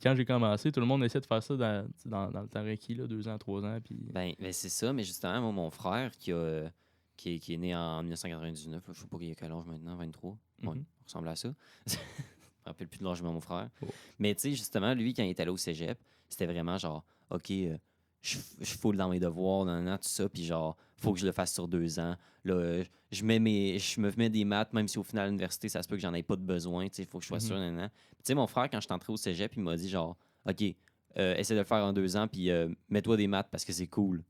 [SPEAKER 2] quand j'ai commencé, tout le monde essaie de faire ça dans le temps requis, là, 2 ans, 3 ans. Puis...
[SPEAKER 1] Ben, c'est ça, mais justement, moi, mon frère qui est né en 1999, là, je sais pas qu'il a quel âge maintenant, 23. Ouais,
[SPEAKER 2] Mhm.
[SPEAKER 1] il ressemble à ça. Je me rappelle plus de l'âge de mon frère.
[SPEAKER 2] Oh.
[SPEAKER 1] Mais tu sais, justement, lui, quand il est allé au cégep, c'était vraiment genre, OK, je foule dans mes devoirs, tout ça, puis genre, faut que je le fasse sur 2 ans. Là, je me mets des maths, même si au final, à l'université, ça se peut que j'en ai pas de besoin, tu sais, faut que je sois sûr, Tu sais, mon frère, quand je suis entré au cégep, il m'a dit genre, OK, essaie de le faire en 2 ans, puis mets-toi des maths parce que c'est cool.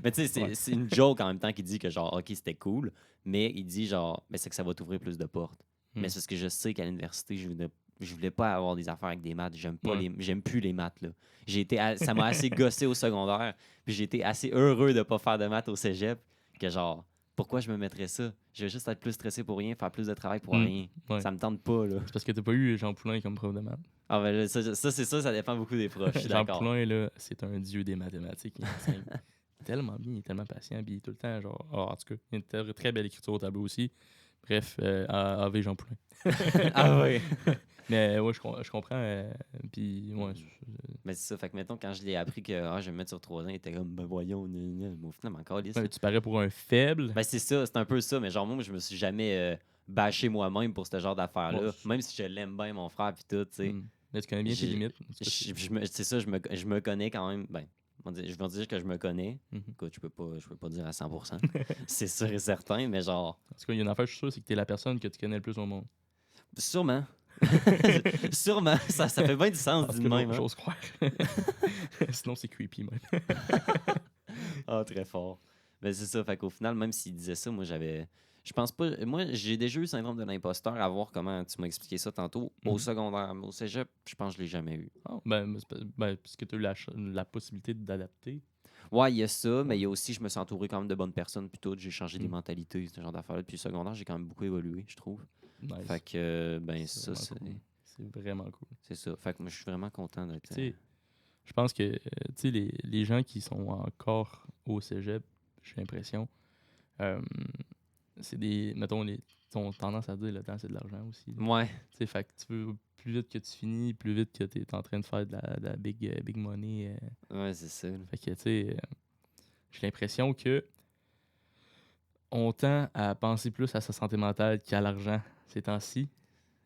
[SPEAKER 1] Mais tu sais, c'est une joke en même temps qui dit que genre, OK, c'était cool, mais il dit genre, mais c'est que ça va t'ouvrir plus de portes. Mais c'est parce que je sais qu'à l'université, je voulais pas avoir des affaires avec des maths. J'aime plus les maths, là. Ça m'a assez gossé au secondaire, puis j'ai été assez heureux de pas faire de maths au cégep, que genre, pourquoi je me mettrais ça? Je vais juste être plus stressé pour rien, faire plus de travail pour rien.
[SPEAKER 2] Ouais.
[SPEAKER 1] Ça me tente pas, là.
[SPEAKER 2] C'est parce que t'as pas eu Jean Poulain comme prof de maths.
[SPEAKER 1] Ah ben là, ça c'est ça dépend beaucoup des profs, je suis
[SPEAKER 2] Jean
[SPEAKER 1] d'accord.
[SPEAKER 2] Poulain, là, c'est un dieu des mathématiques. Il enseigne tellement bien, il est tellement patient, puis il est tout le temps, genre, en tout cas, il a une très belle écriture au tableau aussi. Bref, AV Jean Poulain.
[SPEAKER 1] Ah ouais.
[SPEAKER 2] Mais ouais, je comprends. Puis, ouais.
[SPEAKER 1] Mais c'est ça, fait que mettons, quand je l'ai appris que je vais me mettre sur 3 ans, il était comme, ben voyons, mais au final, encore lisse.
[SPEAKER 2] Tu parais pour un faible.
[SPEAKER 1] Ben c'est ça, c'est un peu ça, mais genre, moi, je me suis jamais bâché moi-même pour ce genre d'affaires-là,
[SPEAKER 2] Bon,
[SPEAKER 1] même si je l'aime bien, mon frère, puis tout, tu sais.
[SPEAKER 2] Mais tu connais bien tes
[SPEAKER 1] J'ai-
[SPEAKER 2] limites.
[SPEAKER 1] C'est ça, je me connais quand même. Ben, je vais dire que je me connais.
[SPEAKER 2] Mhm.
[SPEAKER 1] Écoute, je peux pas dire à 100%. C'est sûr et certain, mais genre,
[SPEAKER 2] En tout cas, il y a une affaire, je suis sûr, c'est que t'es la personne que tu connais le plus au monde.
[SPEAKER 1] sûrement. Sûrement, ça fait bien du sens,
[SPEAKER 2] Parce
[SPEAKER 1] dit
[SPEAKER 2] que
[SPEAKER 1] de même. Hein?
[SPEAKER 2] j'ose croire. Sinon, c'est creepy, même.
[SPEAKER 1] Ah, très fort. Mais c'est ça, fait qu'au final, même s'il disait ça, moi, je pense pas. Moi, j'ai déjà eu le syndrome de l'imposteur à voir comment tu m'as expliqué ça tantôt. Au secondaire, mais au cégep, je pense que je l'ai jamais eu.
[SPEAKER 2] Oh, parce que tu as eu la possibilité d'adapter.
[SPEAKER 1] Ouais, il y a ça, mais il y a aussi, je me suis entouré quand même de bonnes personnes, puis tout. J'ai changé des mentalités, ce genre d'affaires-là. Puis le secondaire, j'ai quand même beaucoup évolué, je trouve.
[SPEAKER 2] Nice.
[SPEAKER 1] Fait que, ben,
[SPEAKER 2] C'est
[SPEAKER 1] ça,
[SPEAKER 2] vraiment
[SPEAKER 1] c'est.
[SPEAKER 2] cool. C'est vraiment cool.
[SPEAKER 1] C'est ça. Fait que moi, je suis vraiment content d'être.
[SPEAKER 2] Tu sais, je pense que tu sais, les gens qui sont encore au cégep, j'ai l'impression, c'est des. Mettons, ils ont tendance à dire le temps, c'est de l'argent aussi. Là.
[SPEAKER 1] Ouais.
[SPEAKER 2] Tu sais, fait que tu veux plus vite que tu finis, plus vite que tu es en train de faire de la big money.
[SPEAKER 1] Ouais, c'est ça.
[SPEAKER 2] Fait que, tu sais, j'ai l'impression que on tend à penser plus à sa santé mentale qu'à l'argent ces temps-ci.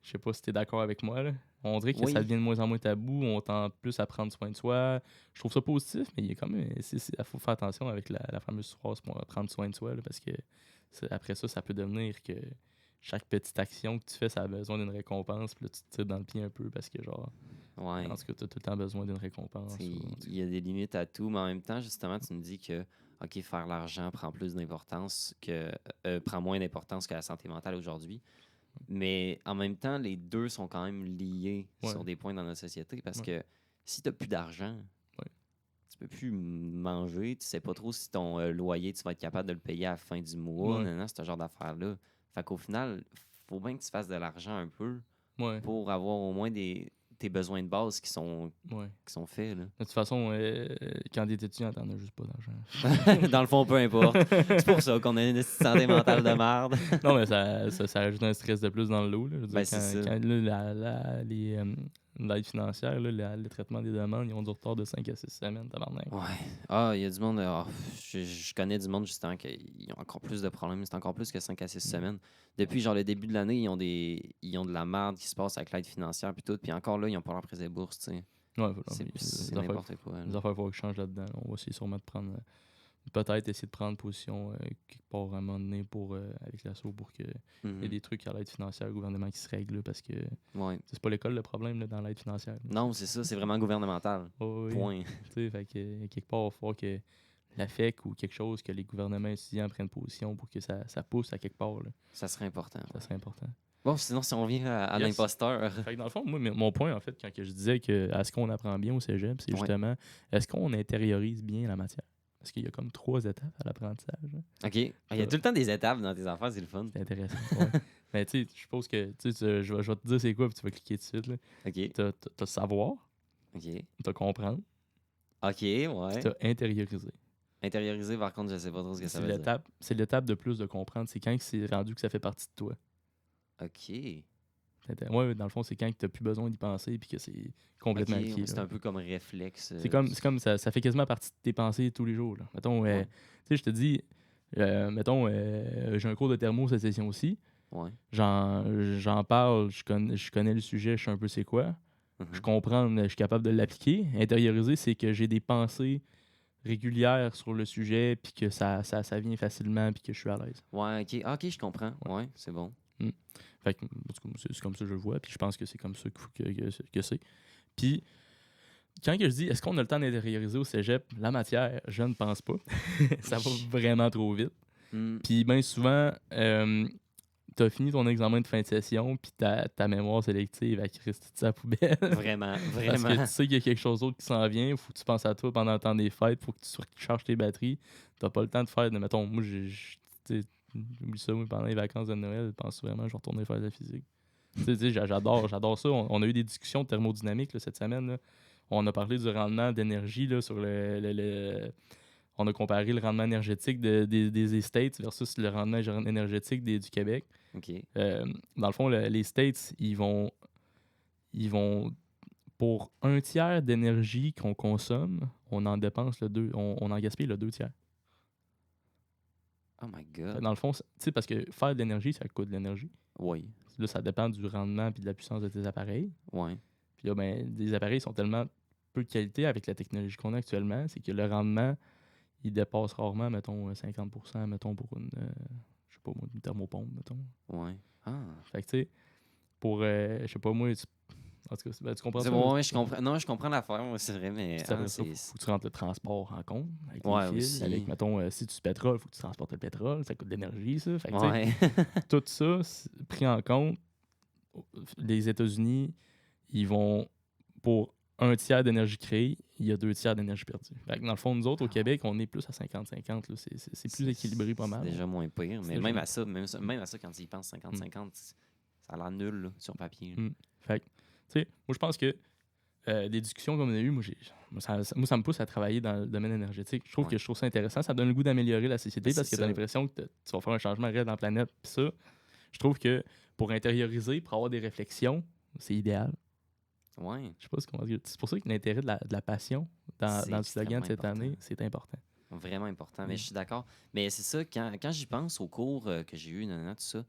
[SPEAKER 2] Je sais pas si tu es d'accord avec moi, là. On dirait que
[SPEAKER 1] Oui.
[SPEAKER 2] ça devient de moins en moins tabou. On tend plus à prendre soin de soi. Je trouve ça positif, mais il y a quand même. Il faut faire attention avec la fameuse phrase pour prendre soin de soi, là, parce que après ça, ça peut devenir que chaque petite action que tu fais, ça a besoin d'une récompense. Puis là, tu te tires dans le pied un peu parce que, genre,
[SPEAKER 1] Ouais.
[SPEAKER 2] en tout cas, tu as tout le temps besoin d'une récompense.
[SPEAKER 1] Il y a des limites à tout, mais en même temps, justement, tu me dis que OK, faire l'argent prend plus d'importance prend moins d'importance que la santé mentale aujourd'hui. Mais en même temps, les deux sont quand même liés sur des points dans notre société parce que si tu n'as plus d'argent, tu peux plus manger, tu sais pas trop si ton loyer, tu vas être capable de le payer à la fin du mois, ce genre d'affaires-là. Fait qu'au final, faut bien que tu fasses de l'argent un peu pour avoir au moins tes besoins de base qui sont faits. Là.
[SPEAKER 2] De toute façon, quand t'es étudiant, t'en as juste pas d'argent.
[SPEAKER 1] Dans le fond, peu importe. C'est pour ça qu'on a une santé mentale de merde.
[SPEAKER 2] Non, mais ça rajoute un stress de plus dans le lot. Là. Je veux dire,
[SPEAKER 1] c'est ça.
[SPEAKER 2] quand là, l'aide financière, là, le traitement des demandes, ils ont du retard de 5 à 6 semaines, tabarnak.
[SPEAKER 1] Ouais. Ah, il y a du monde. Je connais du monde justement qui ont encore plus de problèmes. C'est encore plus que 5 à 6 semaines. Depuis genre le début de l'année, ils ont de la merde qui se passe avec l'aide financière puis tout. Puis encore là, ils n'ont pas leur prise de bourse, tu sais.
[SPEAKER 2] Ouais,
[SPEAKER 1] c'est n'importe quoi.
[SPEAKER 2] Les affaires, il faut que je change là-dedans. Là. On va essayer sûrement de prendre. Peut-être essayer de prendre position quelque part à un moment donné avec l'assaut pour qu'il y ait des trucs à l'aide financière, au gouvernement qui se règle là, parce que c'est pas l'école le problème là, dans l'aide financière. Là.
[SPEAKER 1] Non, c'est ça, c'est vraiment gouvernemental. Point.
[SPEAKER 2] Fait que quelque part, il va falloir que la FEC ou quelque chose, que les gouvernements étudiants prennent position pour que ça pousse à quelque part. Là.
[SPEAKER 1] Ça serait important.
[SPEAKER 2] Ça serait important.
[SPEAKER 1] Bon, sinon, si on revient à l'imposteur.
[SPEAKER 2] Fait que dans le fond, moi, mon point, en fait, quand je disais que est-ce qu'on apprend bien au cégep, c'est justement est-ce qu'on intériorise bien la matière? Parce qu'il y a comme 3 étapes à l'apprentissage. Hein.
[SPEAKER 1] OK. Il y a tout le temps des étapes dans tes affaires, c'est le fun.
[SPEAKER 2] C'est intéressant. Mais tu sais, je suppose que je vais te dire c'est quoi, puis tu vas cliquer tout de suite. Là.
[SPEAKER 1] OK.
[SPEAKER 2] T'as le savoir.
[SPEAKER 1] OK.
[SPEAKER 2] T'as comprendre.
[SPEAKER 1] OK, ouais.
[SPEAKER 2] Puis t'as intérioriser.
[SPEAKER 1] Intérioriser, par contre, je sais pas trop ce que ça veut dire.
[SPEAKER 2] C'est l'étape de plus de comprendre. C'est quand c'est rendu que ça fait partie de toi.
[SPEAKER 1] OK.
[SPEAKER 2] Ouais, dans le fond, c'est quand tu n'as plus besoin d'y penser puis que c'est complètement acquis.
[SPEAKER 1] C'est un peu comme réflexe.
[SPEAKER 2] C'est comme ça fait quasiment partie de tes pensées tous les jours. Là. Mettons, tu sais, je te dis, mettons, j'ai un cours de thermo cette session-ci.
[SPEAKER 1] Ouais.
[SPEAKER 2] J'en parle, je connais le sujet, je sais un peu c'est quoi. je comprends, je suis capable de l'appliquer. Intérioriser, c'est que j'ai des pensées régulières sur le sujet, puis que ça vient facilement, puis que je suis à l'aise.
[SPEAKER 1] Ouais, ok. Ah, ok, je comprends. Ouais, c'est bon.
[SPEAKER 2] Fait que, en tout cas, c'est comme ça que je le vois, puis je pense que c'est comme ça qu'il faut que c'est. Puis, quand que je dis, est-ce qu'on a le temps d'intérioriser au cégep, la matière, je ne pense pas. Ça va vraiment trop vite.
[SPEAKER 1] Hmm.
[SPEAKER 2] Puis, bien souvent, tu as fini ton examen de fin de session, puis ta mémoire sélective, elle crisse toute sa poubelle.
[SPEAKER 1] Vraiment,
[SPEAKER 2] Parce que
[SPEAKER 1] vraiment.
[SPEAKER 2] tu sais qu'il y a quelque chose d'autre qui s'en vient, il faut que tu penses à toi pendant le temps des fêtes, il faut que tu recharges tes batteries. Tu n'as pas le temps de faire, mettons, moi, j'oublie ça, moi, pendant les vacances de Noël, je pense vraiment que je vais retourner faire de la physique. Tu sais, j'adore ça. On a eu des discussions de thermodynamique là, cette semaine. Là. On a parlé du rendement d'énergie là, sur on a comparé le rendement énergétique des States versus le rendement énergétique du Québec.
[SPEAKER 1] Ok.
[SPEAKER 2] Dans le fond, les States, ils vont pour un tiers d'énergie qu'on consomme, on en dépense on en gaspille le 2 tiers.
[SPEAKER 1] Oh my God.
[SPEAKER 2] Dans le fond, tu sais, parce que faire de l'énergie, ça coûte de l'énergie.
[SPEAKER 1] Oui.
[SPEAKER 2] Là, ça dépend du rendement et de la puissance de tes appareils.
[SPEAKER 1] Ouais.
[SPEAKER 2] Puis là, ben, les appareils sont tellement peu de qualité avec la technologie qu'on a actuellement, c'est que le rendement, il dépasse rarement, mettons, 50%, mettons, pour je sais pas moi, une thermopompe, mettons.
[SPEAKER 1] Ouais. Ah.
[SPEAKER 2] Fait que, tu sais, pour, je sais pas moi, en tout cas, ben, tu comprends
[SPEAKER 1] C'est
[SPEAKER 2] ça?
[SPEAKER 1] bon, ouais, je comprends. Non, je comprends l'affaire, ouais, c'est vrai, mais.
[SPEAKER 2] Puis après ça, faut que tu rentres le transport en compte, avec
[SPEAKER 1] Ouais,
[SPEAKER 2] les fils,
[SPEAKER 1] aussi.
[SPEAKER 2] avec, mettons, si tu pétrole, il faut que tu transportes le pétrole, ça coûte de l'énergie, ça. Fait que,
[SPEAKER 1] Ouais.
[SPEAKER 2] tu sais, tout ça, pris en compte, les États-Unis, ils vont, pour un tiers d'énergie créée, il y a 2 tiers d'énergie perdue. Fait que dans le fond, nous autres, au Québec, on est plus à 50-50. Là. C'est plus équilibré pas mal.
[SPEAKER 1] C'est déjà moins pire, mais
[SPEAKER 2] déjà
[SPEAKER 1] même
[SPEAKER 2] moins
[SPEAKER 1] à ça, même à ça, quand tu y penses 50-50, ça a l'air nul là, sur papier. Là.
[SPEAKER 2] Fait que, tu sais, moi, je pense que des discussions comme on a eues, ça me pousse à travailler dans le domaine énergétique. Je trouve ça intéressant. Ça donne le goût d'améliorer la société parce que tu as l'impression que tu vas faire un changement réel dans la planète. Puis ça, je trouve que pour intérioriser, pour avoir des réflexions, c'est idéal.
[SPEAKER 1] Ouais.
[SPEAKER 2] Je sais pas comment dire. C'est pour ça que l'intérêt de la passion dans le slogan de cette année, c'est important.
[SPEAKER 1] Vraiment important, mais je suis d'accord. Mais c'est ça, quand j'y pense au cours que j'ai eu, tout ça,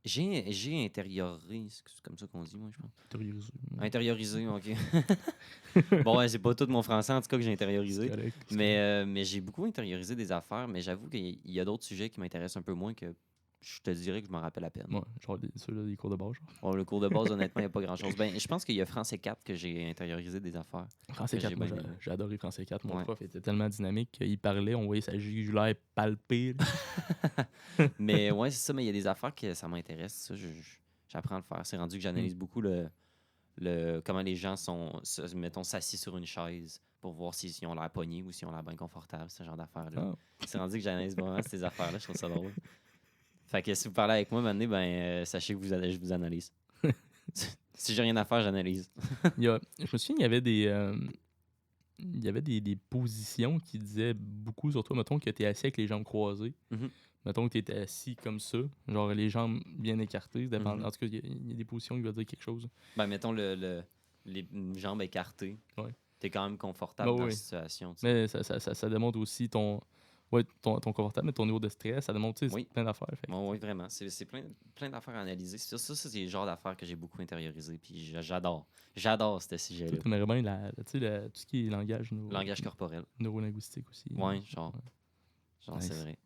[SPEAKER 1] j'ai intériorisé, c'est comme ça qu'on dit, moi, je pense. Intériorisé, ok. Bon, ouais, c'est pas tout mon français, en tout cas, que j'ai intériorisé. Mais j'ai beaucoup intériorisé des affaires, mais j'avoue qu'il y a d'autres sujets qui m'intéressent un peu moins que je te dirais que je m'en rappelle à peine.
[SPEAKER 2] Ouais, genre des cours de base.
[SPEAKER 1] Bon, le cours de base, honnêtement, il n'y a pas grand-chose. Ben, je pense qu'il y a Français 4 que j'ai intériorisé des affaires.
[SPEAKER 2] Français
[SPEAKER 1] que
[SPEAKER 2] 4,
[SPEAKER 1] j'ai
[SPEAKER 2] moi,
[SPEAKER 1] bien aimé.
[SPEAKER 2] j'ai adoré Français 4. Mon
[SPEAKER 1] Ouais.
[SPEAKER 2] prof était tellement dynamique qu'il parlait, on voyait sa jugulaire palper.
[SPEAKER 1] Mais ouais, c'est ça, mais il y a des affaires que ça m'intéresse. Ça, j'apprends à le faire. C'est rendu que j'analyse beaucoup comment les gens mettons, s'assis sur une chaise pour voir s'ils ont l'air pognés ou s'ils ont l'air bien confortables, ce genre d'affaires-là. C'est rendu que j'analyse vraiment ces affaires-là. Je trouve ça drôle. Fait que si vous parlez avec moi, maintenant, sachez que je vous analyse. Si j'ai rien à faire, j'analyse.
[SPEAKER 2] Je me souviens, il y avait des positions qui disaient beaucoup sur toi. Mettons que tu es assis avec les jambes croisées.
[SPEAKER 1] Mhm.
[SPEAKER 2] Mettons que tu étais assis comme ça, genre les jambes bien écartées. En tout cas, il y a des positions qui veulent dire quelque chose.
[SPEAKER 1] Ben, mettons les jambes écartées.
[SPEAKER 2] Ouais.
[SPEAKER 1] T'es quand même confortable dans la situation. Tu
[SPEAKER 2] sais. Mais ça démontre aussi ton confortable, mais ton niveau de stress, ça démontre plein d'affaires.
[SPEAKER 1] Oui, vraiment. C'est plein d'affaires à analyser. Ça, c'est le genre d'affaires que j'ai beaucoup intériorisé. Puis j'adore. J'adore ce sujet-là.
[SPEAKER 2] Tu aimerais bien tout ce qui est langage
[SPEAKER 1] corporel.
[SPEAKER 2] Neurolinguistique aussi.
[SPEAKER 1] Oui, genre nice. C'est vrai.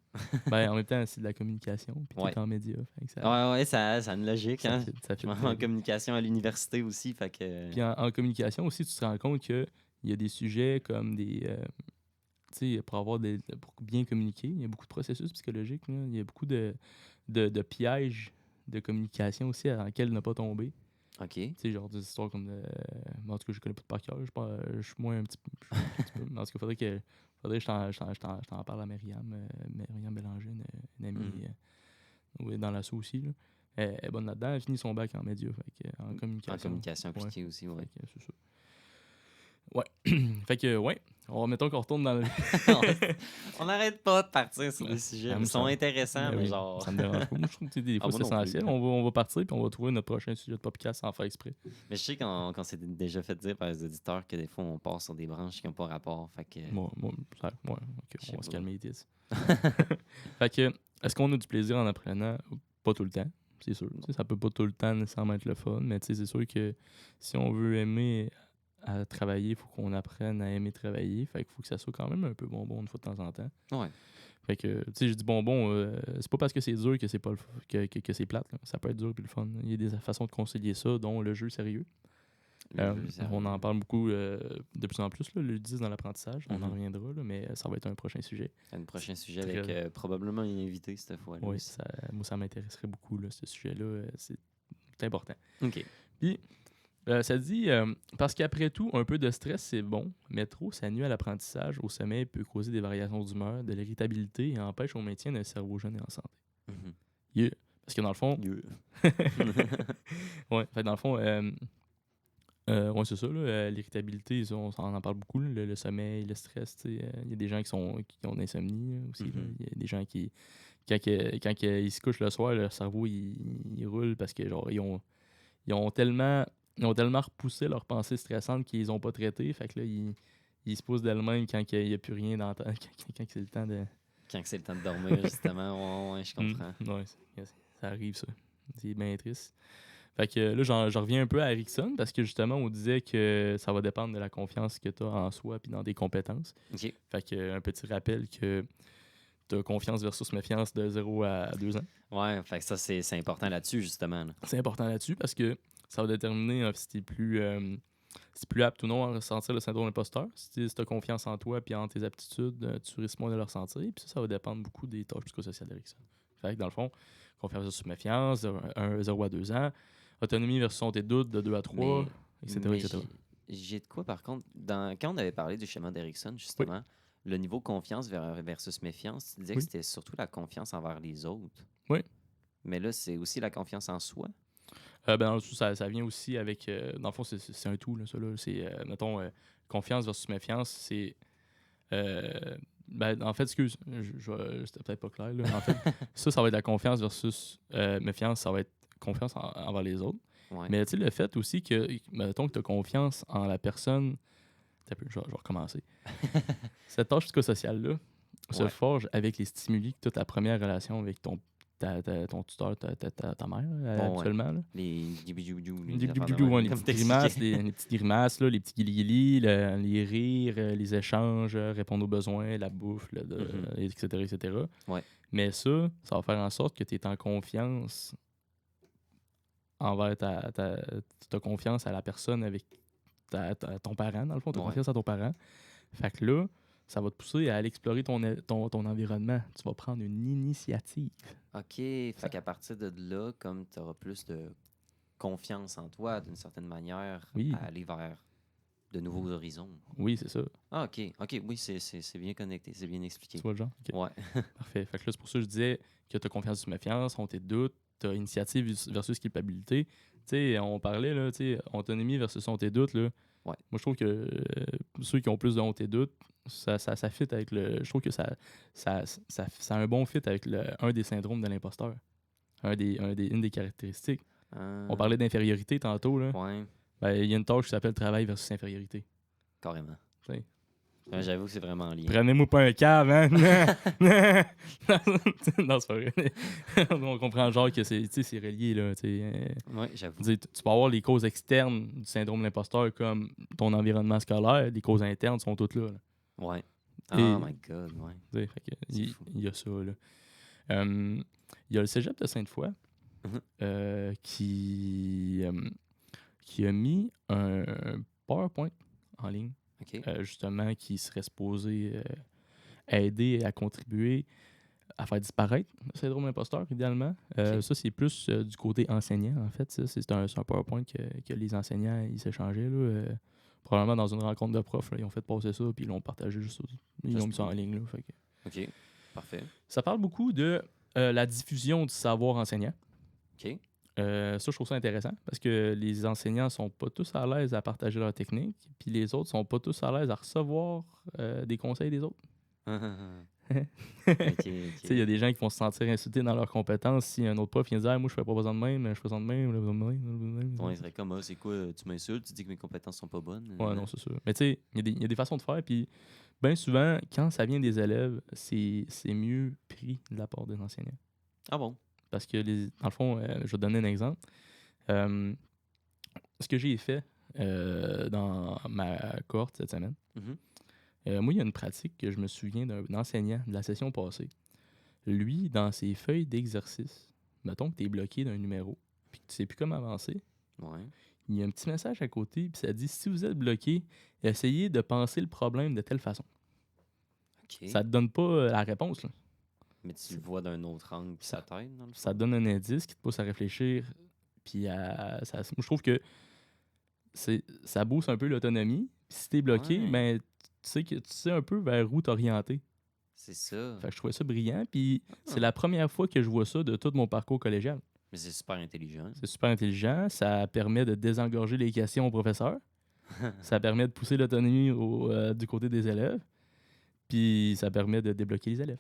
[SPEAKER 2] Ben, en même temps, c'est de la communication. Puis t'es en média.
[SPEAKER 1] Ça a une logique. Ça fait en communication à l'université aussi. Fait que...
[SPEAKER 2] Puis en communication aussi, tu te rends compte qu'il y a des sujets comme des... tu sais, pour bien communiquer, il y a beaucoup de processus psychologiques. Là. Il y a beaucoup de pièges de communication aussi dans lesquels ne pas tomber.
[SPEAKER 1] OK.
[SPEAKER 2] Tu sais, genre des histoires comme en tout cas, je connais pas de par cœur. Je suis moins un petit peu. Mais en tout cas, faudrait que je t'en parle à Myriam Bélanger, une amie dans l'assaut aussi. Là. Elle est bonne là-dedans. Elle finit son bac en médias. En communication.
[SPEAKER 1] En communication appliquée aussi, oui.
[SPEAKER 2] C'est ça. Ouais. Fait que, ouais. Mettons qu'on retourne dans le...
[SPEAKER 1] On n'arrête pas de partir sur des sujets. Ils sont intéressants, mais genre...
[SPEAKER 2] Ça me dérange pas. Moi, je trouve que des fois, c'est essentiel. On va partir puis on va trouver notre prochain sujet de podcast sans faire exprès.
[SPEAKER 1] Mais je sais qu'on s'est déjà fait dire par les auditeurs que des fois, on part sur des branches qui n'ont pas rapport. Fait que...
[SPEAKER 2] OK, on va se calmer, Fait que, est-ce qu'on a du plaisir en apprenant? Pas tout le temps. c'est sûr. Tu sais, ça peut pas tout le temps nécessairement être le fun, mais tu sais, c'est sûr que si on veut aimer à travailler, il faut qu'on apprenne à aimer travailler. Fait qu'il faut que ça soit quand même un peu bonbon une fois de temps en temps.
[SPEAKER 1] Ouais.
[SPEAKER 2] Fait que, tu sais, je dis bonbon, c'est pas parce que c'est dur que c'est pas que c'est plate. Là. Ça peut être dur puis le fun. Il y a des façons de concilier ça, dont le jeu sérieux. On en parle beaucoup de plus en plus, là, le 10 dans l'apprentissage. On en reviendra, là, mais ça va être un prochain sujet.
[SPEAKER 1] Un prochain sujet avec probablement une invitée cette fois-là.
[SPEAKER 2] Oui, moi, ça m'intéresserait beaucoup, là, ce sujet-là. C'est important.
[SPEAKER 1] OK.
[SPEAKER 2] Puis, ça dit, parce qu'après tout, un peu de stress, c'est bon, mais trop, ça nuit à l'apprentissage, au sommeil, peut causer des variations d'humeur, de l'irritabilité et empêche au maintien d'un cerveau jeune et en santé. Yeah. Parce que dans le fond... ouais, fait dans le fond... ouais, c'est ça, l'irritabilité, ça, on en parle beaucoup, le sommeil, le stress. Il y a des gens qui ont de l'insomnie aussi. Il y a des gens qui, quand ils se couchent le soir, leur cerveau il roule parce que genre ils ont tellement repoussé leurs pensées stressantes qu'ils n'ont pas traitées. Fait que là, ils se poussent d'elles-mêmes quand il n'y a plus rien dans quand c'est le temps de.
[SPEAKER 1] Quand c'est le temps de dormir, justement, ouais, je comprends.
[SPEAKER 2] Ouais, ça arrive, ça. C'est bien triste. Fait que là, j'en reviens un peu à Erickson parce que justement, on disait que ça va dépendre de la confiance que tu as en soi puis dans tes compétences.
[SPEAKER 1] OK.
[SPEAKER 2] Fait que un petit rappel que tu as confiance versus méfiance de 0 à 2 ans.
[SPEAKER 1] Ouais, fait que ça, c'est important là-dessus, justement. Là.
[SPEAKER 2] C'est important là-dessus parce que ça va déterminer si tu es plus apte ou non à ressentir le syndrome imposteur. Si tu as confiance en toi et en tes aptitudes, tu risques moins de le ressentir. Puis ça va dépendre beaucoup des tâches psychosociales d'Erickson. Fait que dans le fond, confiance versus méfiance, 0 à 2 ans. Autonomie versus tes doutes de 2 à 3, etc.
[SPEAKER 1] J'ai de quoi, par contre, quand on avait parlé du schéma d'Erickson, justement, le niveau confiance versus méfiance, tu disais que c'était surtout la confiance envers les autres.
[SPEAKER 2] Oui.
[SPEAKER 1] Mais là, c'est aussi la confiance en soi.
[SPEAKER 2] Dans le sens, ça vient aussi avec... dans le fond, c'est un tout, là, ça. Là. C'est, mettons, confiance versus méfiance, c'est... en fait, excuse, c'était peut-être pas clair. Là. En fait, ça va être la confiance versus méfiance, ça va être confiance envers les autres.
[SPEAKER 1] Ouais.
[SPEAKER 2] Mais tu sais, le fait aussi que, mettons que tu as confiance en la personne... Je vais recommencer. Cette tâche psychosociale-là se forge avec les stimuli que tu as ta première relation avec ton tuteur, ta mère, habituellement. Là.
[SPEAKER 1] Les
[SPEAKER 2] les petites grimaces, là, les petits guili les rires, les échanges, répondre aux besoins, la bouffe, etc.
[SPEAKER 1] Ouais.
[SPEAKER 2] Mais ça va faire en sorte que tu es en confiance envers ta confiance à la personne avec ton parent, dans le fond, tu as confiance à ton parent. Fait que là, ça va te pousser à aller explorer ton environnement. Tu vas prendre une initiative.
[SPEAKER 1] OK. Fait qu'à partir de là, comme tu auras plus de confiance en toi, d'une certaine manière, à aller vers de nouveaux horizons.
[SPEAKER 2] Oui, c'est ça.
[SPEAKER 1] Ah, OK. OK, oui, c'est bien connecté, c'est bien expliqué.
[SPEAKER 2] Tu vois le genre? Okay.
[SPEAKER 1] Ouais.
[SPEAKER 2] Parfait. Fait que là, c'est pour ça que je disais que tu as confiance versus méfiance, on tes doutes, tu as initiative versus culpabilité. Tu sais, on parlait, là, tu sais, autonomie versus on tes doutes, là.
[SPEAKER 1] Ouais.
[SPEAKER 2] Moi, je trouve que ceux qui ont plus de honte et doute, ça fit avec le... Je trouve que ça a un bon fit avec un des syndromes de l'imposteur. Une des caractéristiques. On parlait d'infériorité tantôt, là.
[SPEAKER 1] Ouais.
[SPEAKER 2] Il y a une tâche qui s'appelle travail versus infériorité.
[SPEAKER 1] Carrément.
[SPEAKER 2] T'sais.
[SPEAKER 1] J'avoue que c'est vraiment en lien.
[SPEAKER 2] Prenez-moi pas un cave, hein? Non, c'est pas vrai. On comprend genre que c'est relié, là.
[SPEAKER 1] Oui, j'avoue.
[SPEAKER 2] Tu peux avoir les causes externes du syndrome de l'imposteur comme ton environnement scolaire. Les causes internes sont toutes là.
[SPEAKER 1] Ouais. Oh my God, ouais.
[SPEAKER 2] Il y a ça, là. Il y a le cégep de Sainte-Foy qui a mis un PowerPoint en ligne.
[SPEAKER 1] Okay.
[SPEAKER 2] Justement, qui serait supposé aider à contribuer à faire disparaître le syndrome imposteur, idéalement. Ça, c'est plus du côté enseignant, en fait. Ça, c'est un PowerPoint que les enseignants ils s'échangeaient. Probablement dans une rencontre de profs. Là, ils ont fait passer ça, puis ils l'ont partagé juste. Ils ont mis ça en ligne. Là, fait que...
[SPEAKER 1] OK, parfait.
[SPEAKER 2] Ça parle beaucoup de la diffusion du savoir enseignant.
[SPEAKER 1] OK.
[SPEAKER 2] Ça, je trouve ça intéressant parce que les enseignants sont pas tous à l'aise à partager leur technique, puis les autres sont pas tous à l'aise à recevoir des conseils des autres.
[SPEAKER 1] Okay.
[SPEAKER 2] Il y a des gens qui vont se sentir insultés dans leurs compétences si un autre prof vient dire moi je fais pas besoin de même, je fais besoin de même.
[SPEAKER 1] Ouais, il serait comme c'est quoi, tu m'insultes, tu dis que mes compétences sont pas bonnes.
[SPEAKER 2] Ouais, non, c'est sûr. Mais tu sais, il y a des façons de faire, puis bien souvent, quand ça vient des élèves, c'est mieux pris de la part des enseignants.
[SPEAKER 1] Ah bon?
[SPEAKER 2] Parce que, dans le fond, je vais te donner un exemple. Euh, Ce que j'ai fait dans ma cohorte cette semaine,
[SPEAKER 1] Mhm.
[SPEAKER 2] moi, il y a une pratique que je me souviens d'un enseignant de la session passée. Lui, dans ses feuilles d'exercice, mettons que tu es bloqué d'un numéro, puis que tu sais plus comment avancer,
[SPEAKER 1] Ouais.
[SPEAKER 2] il y a un petit message à côté, puis ça dit si vous êtes bloqué, essayez de penser le problème de telle façon.
[SPEAKER 1] OK.
[SPEAKER 2] Ça te donne pas la réponse, là.
[SPEAKER 1] Mais tu le vois d'un autre angle, puis ça t'aide, dans le
[SPEAKER 2] Ça
[SPEAKER 1] fond?
[SPEAKER 2] te donne un indice qui te pousse à réfléchir, puis moi, je trouve que ça booste un peu l'autonomie. Puis si t'es bloqué,
[SPEAKER 1] Ouais.
[SPEAKER 2] ben, tu sais un peu vers où t'orienter.
[SPEAKER 1] C'est ça.
[SPEAKER 2] Fait que je trouvais ça brillant, puis c'est
[SPEAKER 1] Ah.
[SPEAKER 2] la première fois que je vois ça de tout mon parcours collégial.
[SPEAKER 1] Mais c'est super intelligent.
[SPEAKER 2] C'est super intelligent, ça permet de désengorger les questions au professeur, ça permet de pousser l'autonomie du côté des élèves, puis ça permet de débloquer les élèves.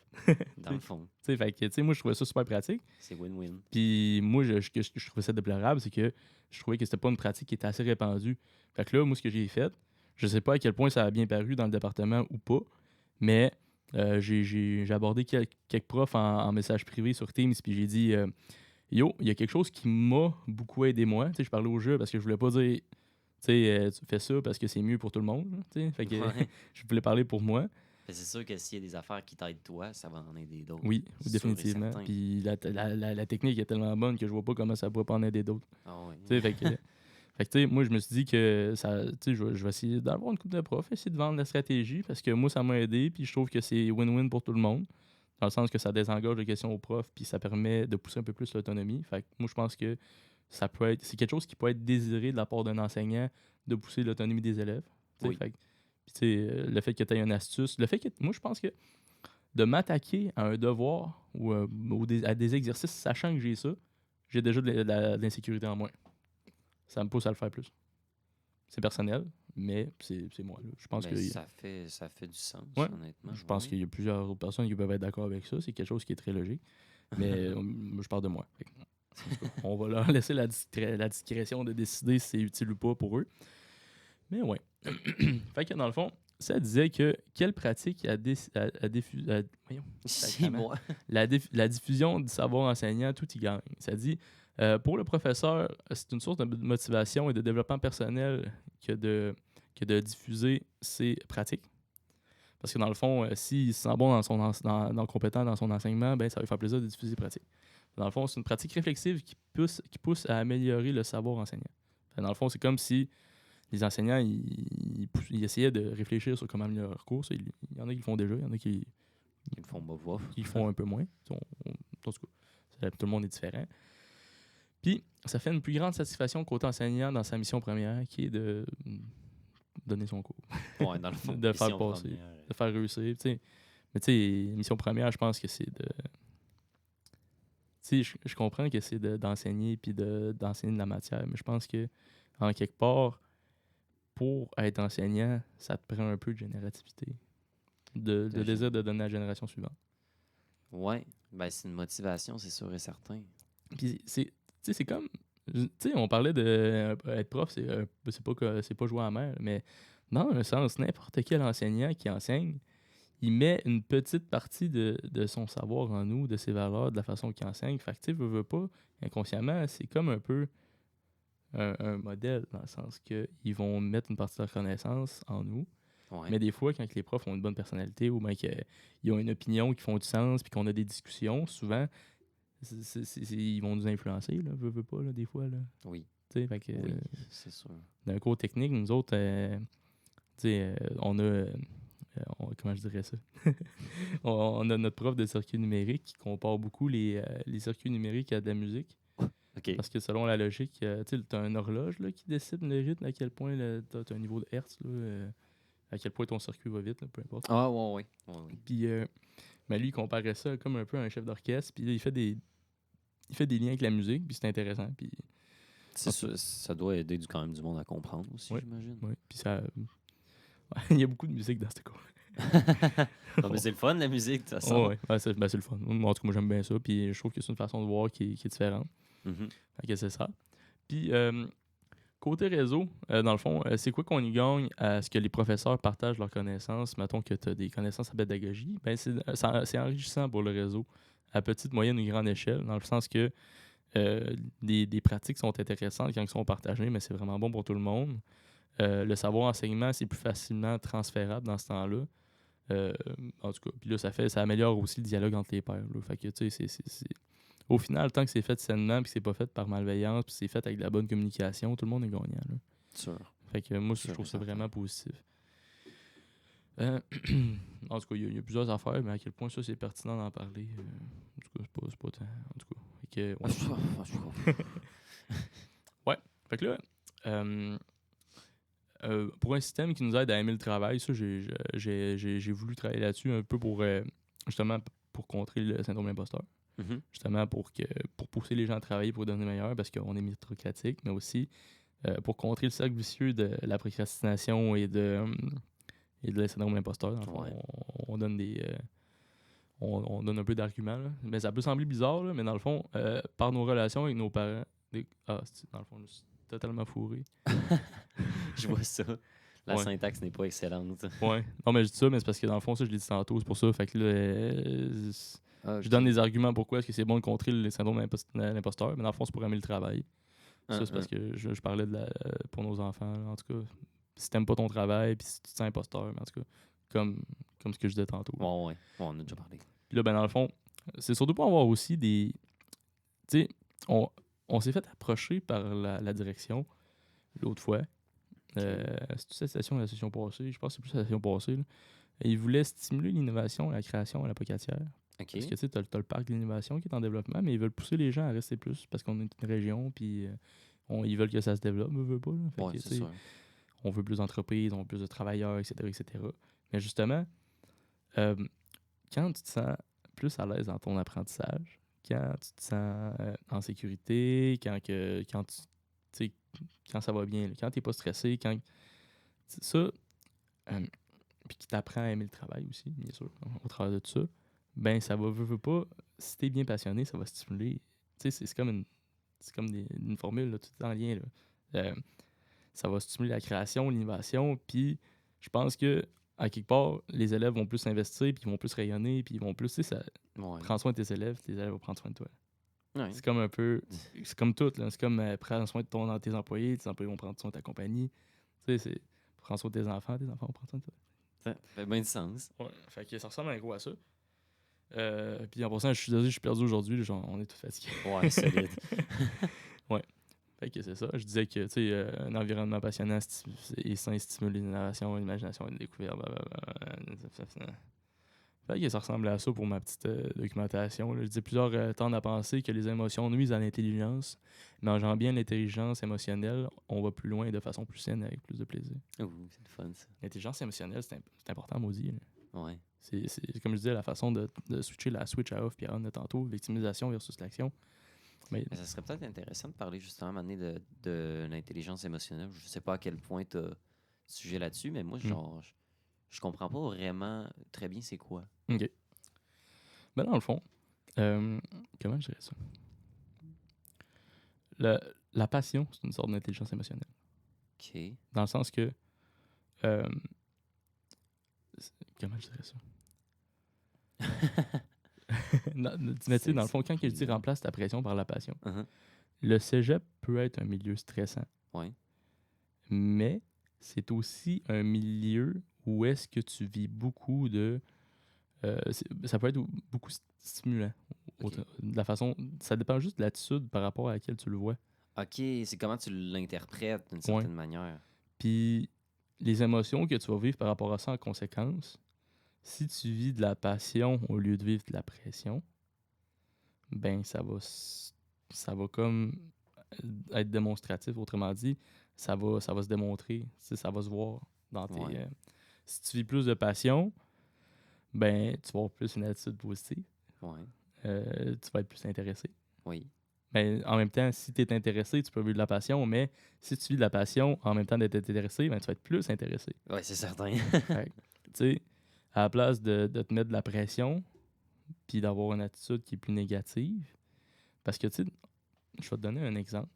[SPEAKER 1] Dans le fond,
[SPEAKER 2] Fait que, moi, je trouvais ça super pratique.
[SPEAKER 1] c'est win-win.
[SPEAKER 2] Puis moi, je trouvais ça déplorable, c'est que je trouvais que c'était pas une pratique qui était assez répandue. Fait que là, moi, ce que j'ai fait, je sais pas à quel point ça a bien paru dans le département ou pas, mais j'ai abordé quelques profs en message privé sur Teams, puis j'ai dit Yo, il y a quelque chose qui m'a beaucoup aidé moi. Tu sais, je parlais au jeu parce que je voulais pas dire tu fais ça parce que c'est mieux pour tout le monde. Là, tu sais. Fait que
[SPEAKER 1] Ouais.
[SPEAKER 2] je voulais parler pour moi.
[SPEAKER 1] Fait que c'est sûr que s'il y a des affaires qui t'aident toi, ça va en aider d'autres.
[SPEAKER 2] Oui,
[SPEAKER 1] Sûr et
[SPEAKER 2] définitivement.
[SPEAKER 1] certain.
[SPEAKER 2] Puis la technique est tellement bonne que je vois pas comment ça pourrait pas en aider d'autres.
[SPEAKER 1] Ah ouais.
[SPEAKER 2] Tu sais, fait que, tu sais, moi, je me suis dit que ça, tu sais, je vais essayer d'avoir une couple de profs, essayer de vendre la stratégie parce que moi, ça m'a aidé. Puis je trouve que c'est win-win pour tout le monde. Dans le sens que ça désengage les questions aux profs, puis ça permet de pousser un peu plus l'autonomie. Fait que moi, je pense que c'est quelque chose qui peut être désiré de la part d'un enseignant de pousser l'autonomie des élèves. Tu sais,
[SPEAKER 1] Oui.
[SPEAKER 2] fait que, puis tu sais, le fait que tu aies une astuce, le fait que, moi, je pense que de m'attaquer à un devoir ou à des exercices, sachant que j'ai ça, j'ai déjà de l'insécurité en moins. Ça me pousse à le faire plus. C'est personnel, mais c'est moi. Là. Je pense
[SPEAKER 1] Ben,
[SPEAKER 2] que
[SPEAKER 1] ça fait du sens,
[SPEAKER 2] ouais,
[SPEAKER 1] honnêtement.
[SPEAKER 2] je pense
[SPEAKER 1] Ouais.
[SPEAKER 2] qu'il y a plusieurs autres personnes qui peuvent être d'accord avec ça. C'est quelque chose qui est très logique. Mais je parle de moi. Fait que, en tout cas, on va leur laisser la discrétion de décider si c'est utile ou pas pour eux. Mais ouais. Fait que dans le fond, ça disait que quelle pratique voyons,
[SPEAKER 1] C'est moi.
[SPEAKER 2] la diffusion du savoir enseignant, tout y gagne. Ça dit, pour le professeur, c'est une source de motivation et de développement personnel que de diffuser ses pratiques. Parce que dans le fond, s'il se sent bon compétent dans son enseignement, ben, ça va lui faire plaisir de diffuser ses pratiques. Dans le fond, c'est une pratique réflexive qui pousse à améliorer le savoir enseignant. Dans le fond, c'est comme si les enseignants ils essayaient de réfléchir sur comment améliorer leur cours. Il y en a qui le font déjà, il y en a qui
[SPEAKER 1] Ils le font bof.
[SPEAKER 2] le font un peu moins. En tout cas, tout le monde est différent. Puis, ça fait une plus grande satisfaction côté enseignant dans sa mission première, qui est de donner son cours,
[SPEAKER 1] Ouais, dans le fond.
[SPEAKER 2] de faire
[SPEAKER 1] mission
[SPEAKER 2] passer,
[SPEAKER 1] première.
[SPEAKER 2] de faire réussir. Mais tu sais, mission première, je pense que c'est de... Tu sais, je comprends que c'est d'enseigner puis d'enseigner de la matière, mais je pense que en quelque part, pour être enseignant, ça te prend un peu de générativité, de désir de donner à la génération suivante.
[SPEAKER 1] Ouais, ben c'est une motivation, c'est sûr et certain.
[SPEAKER 2] Puis c'est comme, tu sais, on parlait de être prof, c'est pas jouer à la mer, mais dans un sens, n'importe quel enseignant qui enseigne, il met une petite partie de son savoir en nous, de ses valeurs, de la façon qu'il enseigne. Fait que tu sais, veut pas, inconsciemment, c'est comme un peu un modèle, dans le sens qu'ils vont mettre une partie de leur connaissance en nous.
[SPEAKER 1] Ouais.
[SPEAKER 2] Mais des fois, quand les profs ont une bonne personnalité ou bien qu'ils ont une opinion qui font du sens puis qu'on a des discussions, souvent, ils vont nous influencer, là, veut pas, là, des fois. Là.
[SPEAKER 1] Oui.
[SPEAKER 2] Fait que,
[SPEAKER 1] Oui, c'est sûr.
[SPEAKER 2] d'un cours technique, nous autres, on a... comment je dirais ça? On a notre prof de circuit numérique qui compare beaucoup les circuits numériques à de la musique.
[SPEAKER 1] OK.
[SPEAKER 2] Parce que selon la logique, tu as une horloge là, qui décide le rythme, à quel point tu as un niveau de hertz, là, à quel point ton circuit va vite, là, peu importe.
[SPEAKER 1] Ah, ouais.
[SPEAKER 2] Puis, mais lui, il comparait ça comme un peu à un chef d'orchestre. Puis là, il fait des liens avec la musique, puis c'est intéressant. Puis,
[SPEAKER 1] C'est sûr, ça doit aider quand même du monde à comprendre aussi,
[SPEAKER 2] Ouais.
[SPEAKER 1] j'imagine.
[SPEAKER 2] ouais, puis ça... il y a beaucoup de musique dans ce cours.
[SPEAKER 1] Non, mais c'est le fun, la musique, de toute façon.
[SPEAKER 2] Ouais. C'est le fun. En tout cas, moi, j'aime bien ça. Puis je trouve que c'est une façon de voir qui est différente.
[SPEAKER 1] Mhm.
[SPEAKER 2] Fait que c'est ça. Puis, côté réseau, dans le fond, c'est quoi qu'on y gagne à ce que les professeurs partagent leurs connaissances? Mettons que tu as des connaissances en pédagogie. Ben c'est enrichissant pour le réseau. à petite, moyenne ou grande échelle, dans le sens que des pratiques sont intéressantes quand elles sont partagées, mais c'est vraiment bon pour tout le monde. Le savoir enseignement, c'est plus facilement transférable dans ce temps-là. En tout cas, puis là, ça améliore aussi le dialogue entre les pairs. Là. Fait que, tu sais, au final, tant que c'est fait sainement, puis que c'est pas fait par malveillance, puis c'est fait avec de la bonne communication, tout le monde est gagnant. Là.
[SPEAKER 1] Sûr.
[SPEAKER 2] Fait que moi, je
[SPEAKER 1] Sûr
[SPEAKER 2] trouve
[SPEAKER 1] et
[SPEAKER 2] ça
[SPEAKER 1] certain.
[SPEAKER 2] vraiment positif. En tout cas, il y a plusieurs affaires, mais à quel point ça, c'est pertinent d'en parler. En tout cas, c'est pas tant. En tout cas, fait que, ouais. Fait que là, pour un système qui nous aide à aimer le travail, ça, j'ai voulu travailler là-dessus un peu pour, justement, pour contrer le syndrome d'imposteur.
[SPEAKER 1] Mhm.
[SPEAKER 2] Justement, pour pousser les gens à travailler pour devenir meilleurs, parce qu'on est méritocratique, mais aussi pour contrer le cercle vicieux de la procrastination et de syndrome d'imposteur. Dans le fond,
[SPEAKER 1] Ouais.
[SPEAKER 2] on donne on donne un peu d'arguments. Là. Mais ça peut sembler bizarre, là, mais dans le fond, par nos relations avec nos parents... dans le fond, je suis totalement fourré.
[SPEAKER 1] Je vois ça. La
[SPEAKER 2] Ouais.
[SPEAKER 1] syntaxe n'est pas excellente.
[SPEAKER 2] Ouais. Non, mais je dis ça, mais c'est parce que dans le fond, ça, je l'ai dit tantôt, c'est pour ça. Fait que là, je donne des arguments pourquoi est-ce que c'est bon de contrer le syndrome d'imposteur, mais dans le fond, c'est pour aimer le travail. Ça, c'est parce que je parlais pour nos enfants. Là, en tout cas, si t'aimes pas ton travail, puis si tu te sens imposteur, mais en tout cas, comme ce que je disais tantôt. Là.
[SPEAKER 1] Ouais. On a déjà parlé.
[SPEAKER 2] Puis là, ben, dans le fond, c'est surtout pour avoir aussi des... Tu sais, on s'est fait approcher par la direction l'autre fois. C'est cette session ou la session passée? Je pense que c'est plus la session passée. Là. Et ils voulaient stimuler l'innovation, la création à la Pocatière.
[SPEAKER 1] OK.
[SPEAKER 2] Parce que tu sais, t'as le parc de l'innovation qui est en développement, mais ils veulent pousser les gens à rester plus parce qu'on est une région, puis ils veulent que ça se développe, on veut pas. Là. Fait
[SPEAKER 1] Ouais,
[SPEAKER 2] que,
[SPEAKER 1] c'est sûr.
[SPEAKER 2] on veut plus d'entreprises, on veut plus de travailleurs, etc., etc. Mais justement, euh, quand tu te sens plus à l'aise dans ton apprentissage, quand tu te sens en sécurité, quand ça va bien, là, quand tu n'es pas stressé, quand ça, puis qui t'apprend à aimer le travail aussi, bien sûr, au travers de tout ça, ben ça veut pas, si tu es bien passionné, ça va stimuler. Tu sais, c'est comme une formule, là, tout est en lien. Là. Ça va stimuler la création, l'innovation, puis je pense que à quelque part, les élèves vont plus s'investir, puis ils vont plus rayonner, puis ils vont plus, tu sais, ça
[SPEAKER 1] Ouais.
[SPEAKER 2] prends soin de tes élèves vont prendre soin de toi.
[SPEAKER 1] Ouais.
[SPEAKER 2] C'est comme un peu, c'est comme tout, là. C'est comme prends soin de tes employés vont prendre soin de ta compagnie. Tu sais, prends soin de tes enfants vont prendre soin de toi.
[SPEAKER 1] Ça fait bien du sens.
[SPEAKER 2] Ouais, fait que ça ressemble un gros à ça. Puis en passant, je suis désolé, je suis perdu aujourd'hui, là, genre, on est tout fatigué.
[SPEAKER 1] Ouais, solide.
[SPEAKER 2] Ouais. Fait que c'est ça. Je disais que, tu sais, un environnement passionnant et sain stimule l'innovation, l'imagination et la découverte. Fait que ça ressemble à ça pour ma petite documentation. Là. Je dis plusieurs temps à penser que les émotions nuisent à l'intelligence, mais en jouant bien l'intelligence émotionnelle, on va plus loin et de façon plus saine avec plus de plaisir.
[SPEAKER 1] Ouh, c'est le fun, ça.
[SPEAKER 2] L'intelligence émotionnelle, c'est important, maudit. Là.
[SPEAKER 1] Ouais.
[SPEAKER 2] C'est comme je disais, la façon de switcher la switch à off puis à on de tantôt, victimisation versus l'action. Mais
[SPEAKER 1] ça serait peut-être intéressant de parler justement à un moment donné de l'intelligence émotionnelle. Je sais pas à quel point tu as sujet là-dessus, mais moi, genre, je comprends pas vraiment très bien c'est quoi.
[SPEAKER 2] OK. Ben dans le fond, comment je dirais ça? La passion, c'est une sorte d'intelligence émotionnelle.
[SPEAKER 1] OK.
[SPEAKER 2] Dans le sens que... comment je dirais ça? Mais tu sais, dans le fond, quand je dis remplace ta pression par la passion, le cégep peut être un milieu stressant.
[SPEAKER 1] Ouais.
[SPEAKER 2] Mais c'est aussi un milieu où est-ce que tu vis beaucoup de... ça peut être beaucoup stimulant.
[SPEAKER 1] Okay.
[SPEAKER 2] De la façon... Ça dépend juste de l'attitude par rapport à laquelle tu le vois.
[SPEAKER 1] OK, c'est comment tu l'interprètes d'une certaine manière.
[SPEAKER 2] Puis les émotions que tu vas vivre par rapport à ça en conséquence, si tu vis de la passion au lieu de vivre de la pression, ben ça va comme être démonstratif. Autrement dit, ça va se démontrer, ça va se voir dans tes... si tu vis plus de passion, ben tu vas avoir plus une attitude positive.
[SPEAKER 1] Ouais.
[SPEAKER 2] Tu vas être plus intéressé.
[SPEAKER 1] Oui.
[SPEAKER 2] Mais en même temps, si tu es intéressé, tu peux vivre de la passion, mais si tu vis de la passion en même temps d'être intéressé, ben tu vas être plus intéressé.
[SPEAKER 1] Oui, c'est certain.
[SPEAKER 2] Tu sais, à la place de te mettre de la pression, puis d'avoir une attitude qui est plus négative, parce que, tu sais, je vais te donner un exemple.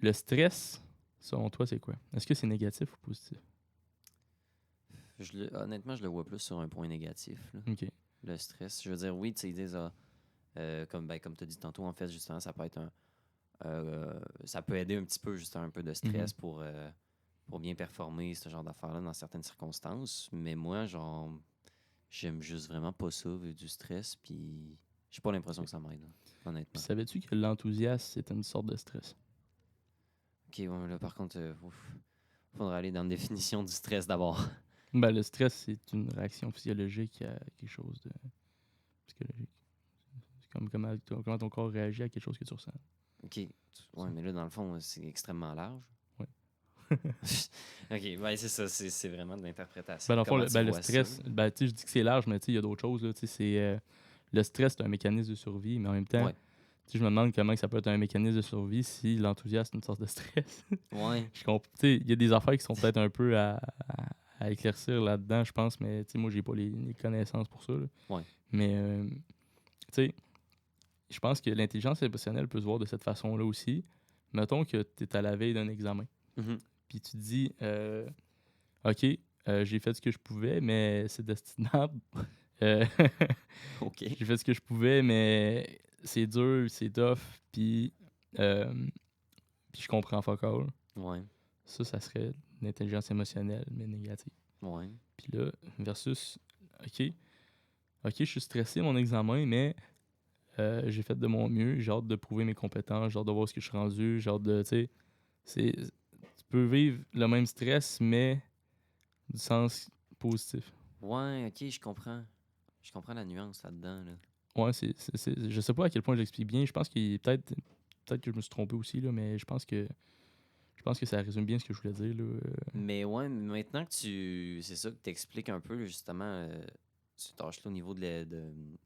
[SPEAKER 2] Le stress, selon toi, c'est quoi? Est-ce que c'est négatif ou positif?
[SPEAKER 1] Honnêtement, je le vois plus sur un point négatif. Là.
[SPEAKER 2] OK.
[SPEAKER 1] Le stress. Je veux dire, oui, tu sais, ils disent Comme tu as dit tantôt, en fait, justement, ça peut être ça peut aider un petit peu, juste un peu de stress pour bien performer, ce genre d'affaires-là, dans certaines circonstances. Mais moi, genre, j'aime juste vraiment pas ça, vu du stress, puis j'ai pas l'impression que ça m'aide, là,
[SPEAKER 2] Puis
[SPEAKER 1] honnêtement.
[SPEAKER 2] savais-tu que l'enthousiasme, c'est une sorte de stress?
[SPEAKER 1] Ok, ouais, là, par contre, faudrait aller dans la définition du stress d'abord.
[SPEAKER 2] Ben, le stress, c'est une réaction physiologique à quelque chose de psychologique. C'est comme comment ton corps réagit à quelque chose que tu ressens.
[SPEAKER 1] Ok, ouais, mais là, dans le fond, c'est extrêmement large.
[SPEAKER 2] Ouais.
[SPEAKER 1] Ok, ben c'est ça, c'est vraiment de l'interprétation.
[SPEAKER 2] Ben, dans le fond,
[SPEAKER 1] Comment tu
[SPEAKER 2] le
[SPEAKER 1] vois ça?
[SPEAKER 2] stress, ben, tu sais, je dis que c'est large, mais tu sais, il y a d'autres choses. Là, tu sais, le stress, c'est un mécanisme de survie, mais en même temps,
[SPEAKER 1] Ouais.
[SPEAKER 2] tu sais, je me demande comment que ça peut être un mécanisme de survie si l'enthousiasme est une sorte de stress.
[SPEAKER 1] Ouais.
[SPEAKER 2] Tu sais, il y a des affaires qui sont peut-être un peu à éclaircir là-dedans, je pense, mais tu sais, moi, j'ai pas les connaissances pour ça. Là.
[SPEAKER 1] Ouais.
[SPEAKER 2] Mais, tu sais, je pense que l'intelligence émotionnelle peut se voir de cette façon-là aussi. Mettons que tu es à la veille d'un examen,
[SPEAKER 1] Mhm.
[SPEAKER 2] puis tu te dis, OK, j'ai fait ce que je pouvais, mais c'est destinable. Euh,
[SPEAKER 1] Ok.
[SPEAKER 2] j'ai fait ce que je pouvais, mais c'est dur, c'est tough, euh, puis je comprends fuck all.
[SPEAKER 1] Ouais.
[SPEAKER 2] Ça serait l'intelligence émotionnelle, mais négative.
[SPEAKER 1] Ouais.
[SPEAKER 2] Puis là, versus, OK, je suis stressé mon examen, mais j'ai fait de mon mieux, j'ai hâte de prouver mes compétences, j'ai hâte de voir ce que je suis rendu, j'ai hâte de, tu sais, tu peux vivre le même stress, mais du sens positif.
[SPEAKER 1] Ouais, ok, je comprends. Je comprends la nuance là-dedans, là.
[SPEAKER 2] Ouais, je sais pas à quel point j'explique bien. Je pense qu'il peut-être que je me suis trompé aussi, là, mais je pense que ça résume bien ce que je voulais dire. Là.
[SPEAKER 1] Mais ouais, maintenant que c'est ça que tu expliques un peu, là, justement, cette tâche-là au niveau de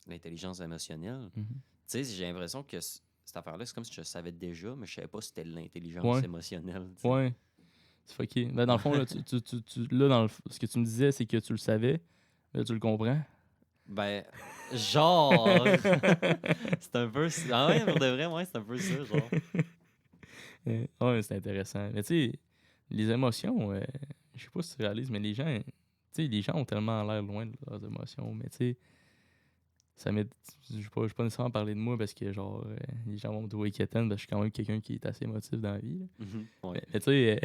[SPEAKER 1] l'intelligence émotionnelle.
[SPEAKER 2] Mhm.
[SPEAKER 1] Tu sais, j'ai l'impression que cette affaire-là, c'est comme si je savais déjà, mais je savais pas si c'était l'intelligence
[SPEAKER 2] Ouais,
[SPEAKER 1] émotionnelle, tu sais.
[SPEAKER 2] ouais, c'est fucké. Ben, dans le fond, là, là ce que tu me disais, c'est que tu le savais, là, tu le comprends.
[SPEAKER 1] Ben, genre, c'est un peu. Ah ouais, pour de vrai, ouais, c'est un peu ça, genre.
[SPEAKER 2] Ouais, c'est intéressant. Mais tu sais, les émotions, je sais pas si tu réalises, mais les gens ont tellement l'air loin de leurs émotions, mais tu sais, ça m'est. Je vais pas nécessairement parler de moi parce que, genre, les gens vont me trouver quétaine parce que je suis quand même quelqu'un qui est assez émotif dans la vie. Là.
[SPEAKER 1] Mhm, ouais.
[SPEAKER 2] Mais tu sais,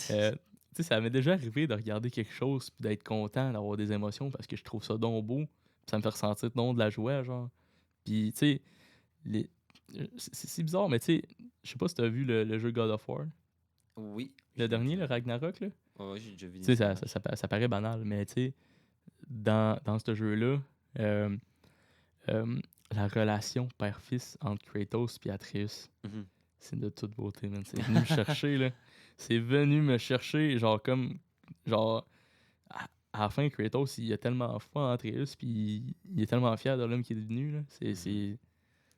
[SPEAKER 2] tu sais, ça m'est déjà arrivé de regarder quelque chose puis d'être content d'avoir des émotions parce que je trouve ça donc beau. Puis ça me fait ressentir donc de la joie, genre. Puis, tu sais, les... c'est bizarre, mais tu sais, je sais pas si tu as vu le jeu God of War.
[SPEAKER 1] Oui,
[SPEAKER 2] Le
[SPEAKER 1] je l'ai
[SPEAKER 2] dernier,
[SPEAKER 1] déjà
[SPEAKER 2] le
[SPEAKER 1] vu.
[SPEAKER 2] Ragnarok, là.
[SPEAKER 1] Ouais, ouais, j'ai déjà vu
[SPEAKER 2] Tu sais,
[SPEAKER 1] des images.
[SPEAKER 2] ça paraît banal, mais tu sais, dans ce jeu-là, euh, euh, la relation père-fils entre Kratos et Atreus,
[SPEAKER 1] Mhm,
[SPEAKER 2] c'est de toute beauté, man. C'est venu me chercher, là. C'est venu me chercher, genre, comme. Genre, à la fin, Kratos, il a tellement foi en Atreus, puis il est tellement fier de l'homme qui est devenu, là.
[SPEAKER 1] mhm.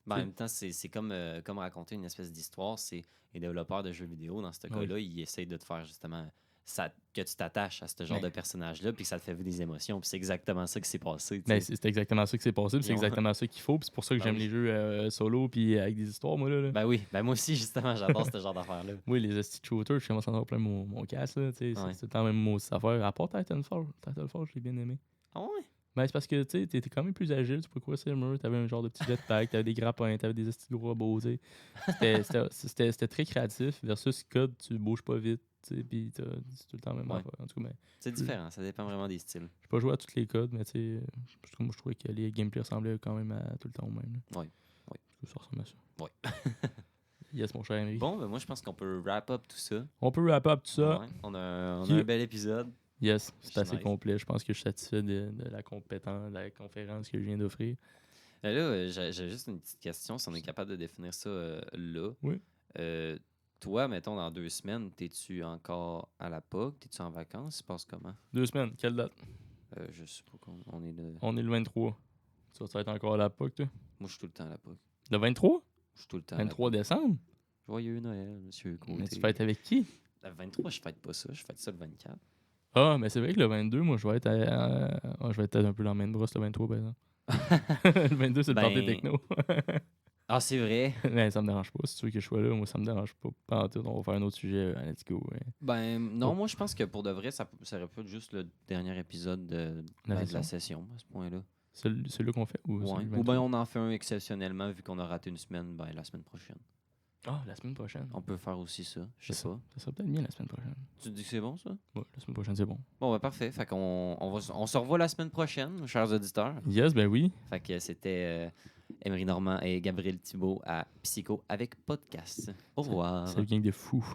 [SPEAKER 1] Ben, en
[SPEAKER 2] Tu sais,
[SPEAKER 1] même temps, c'est comme raconter une espèce d'histoire. C'est les développeurs de jeux vidéo, dans ce
[SPEAKER 2] oui.
[SPEAKER 1] cas-là, ils essayent de te faire justement que tu t'attaches à ce genre
[SPEAKER 2] Mais,
[SPEAKER 1] de personnage-là, puis que ça te fait vivre des émotions. Puis c'est exactement ça qui s'est passé, tu
[SPEAKER 2] mais
[SPEAKER 1] sais.
[SPEAKER 2] c'est exactement ça qui s'est passé, puis c'est
[SPEAKER 1] Ils ont-
[SPEAKER 2] exactement ça qu'il faut, puis c'est pour ça que
[SPEAKER 1] Ben
[SPEAKER 2] j'aime
[SPEAKER 1] oui.
[SPEAKER 2] les jeux solo, puis avec des histoires, moi, là.
[SPEAKER 1] Ben oui. Ben moi aussi, justement, j'adore ce genre d'affaires-là.
[SPEAKER 2] Oui, les esti de shooters, je commence à en avoir plein mon casque, là, tu sais,
[SPEAKER 1] Ouais.
[SPEAKER 2] c'est tout le temps même mot affaire. À part Titanfall, je l'ai bien aimé.
[SPEAKER 1] Ah ouais?
[SPEAKER 2] Ben, c'est parce que, tu sais, t'étais quand même plus agile, tu peux quoi c'est le mur, t'avais un genre de petit jetpack, t'avais des grappins, t'avais des esti de gros robots, tu sais. C'était très créatif, versus COD, tu bouges pas vite, tu sais, pis c'est tout le temps la même
[SPEAKER 1] Ouais.
[SPEAKER 2] affaire. En tout cas, mais,
[SPEAKER 1] C'est
[SPEAKER 2] je
[SPEAKER 1] différent, ça dépend vraiment des styles.
[SPEAKER 2] j'ai pas joué à tous les codes, mais tu sais, parce que moi, je trouvais que les gameplays ressemblaient quand même à tout le temps au même, là.
[SPEAKER 1] Ouais. Ouais.
[SPEAKER 2] Ça ressemble à ça.
[SPEAKER 1] Ouais.
[SPEAKER 2] Yes, mon cher Henry.
[SPEAKER 1] Bon, ben moi, je pense qu'on peut wrap up tout ça.
[SPEAKER 2] On peut wrap up tout ça.
[SPEAKER 1] Ouais. On a
[SPEAKER 2] Qui-
[SPEAKER 1] un bel épisode.
[SPEAKER 2] Yes, c'est
[SPEAKER 1] C'est
[SPEAKER 2] assez
[SPEAKER 1] nice.
[SPEAKER 2] complet. Je pense que je suis satisfait de la compétence, de la conférence que je viens d'offrir.
[SPEAKER 1] Là, j'ai juste une petite question, si on est capable de définir ça là.
[SPEAKER 2] Oui.
[SPEAKER 1] Euh, Toi, mettons, dans 2 semaines, t'es-tu encore à la POC? T'es-tu en vacances? Ça se passe comment?
[SPEAKER 2] 2 semaines, quelle date?
[SPEAKER 1] Je sais pas quand on est le...
[SPEAKER 2] On est le 23. Tu vas être encore à la POC, toi?
[SPEAKER 1] Moi, je suis tout le temps à la POC.
[SPEAKER 2] Le 23?
[SPEAKER 1] Je suis tout le temps à la
[SPEAKER 2] 23
[SPEAKER 1] POC.
[SPEAKER 2] décembre?
[SPEAKER 1] Joyeux Noël, monsieur
[SPEAKER 2] Mais tu
[SPEAKER 1] Côté.
[SPEAKER 2] fêtes avec qui?
[SPEAKER 1] Le 23, je fête pas ça. Je fête ça le 24.
[SPEAKER 2] Ah, mais c'est vrai que le 22, moi, je vais être peut-être un peu dans la main brosse le 23, par exemple. Le 22, c'est le party
[SPEAKER 1] Ben...
[SPEAKER 2] techno.
[SPEAKER 1] Ah, c'est vrai.
[SPEAKER 2] Mais ça me dérange pas. Si tu veux que je sois là, moi, ça me dérange pas. Pas en tout, on va faire un autre sujet. Let's go. Ouais.
[SPEAKER 1] Ben, non,
[SPEAKER 2] Oh.
[SPEAKER 1] moi, je pense que pour de vrai, ça aurait pu être juste le dernier épisode de la session, à ce point-là.
[SPEAKER 2] Celui-là qu'on fait ou
[SPEAKER 1] Ouais.
[SPEAKER 2] celui du
[SPEAKER 1] Ou bien
[SPEAKER 2] 23?
[SPEAKER 1] on en fait un exceptionnellement, vu qu'on a raté une semaine, ben la semaine prochaine.
[SPEAKER 2] Ah, la semaine prochaine.
[SPEAKER 1] On peut faire aussi ça, je sais pas.
[SPEAKER 2] Ça serait peut-être bien la semaine prochaine.
[SPEAKER 1] Tu te dis que c'est bon, ça?
[SPEAKER 2] Ouais, la semaine prochaine, c'est bon.
[SPEAKER 1] Bon, ben parfait. Fait qu'on on se revoit la semaine prochaine, chers auditeurs.
[SPEAKER 2] Yes, ben oui.
[SPEAKER 1] Fait que c'était Emery Normand et Gabriel Thibault à Psycho avec podcast. Au revoir.
[SPEAKER 2] C'est le gang de fous.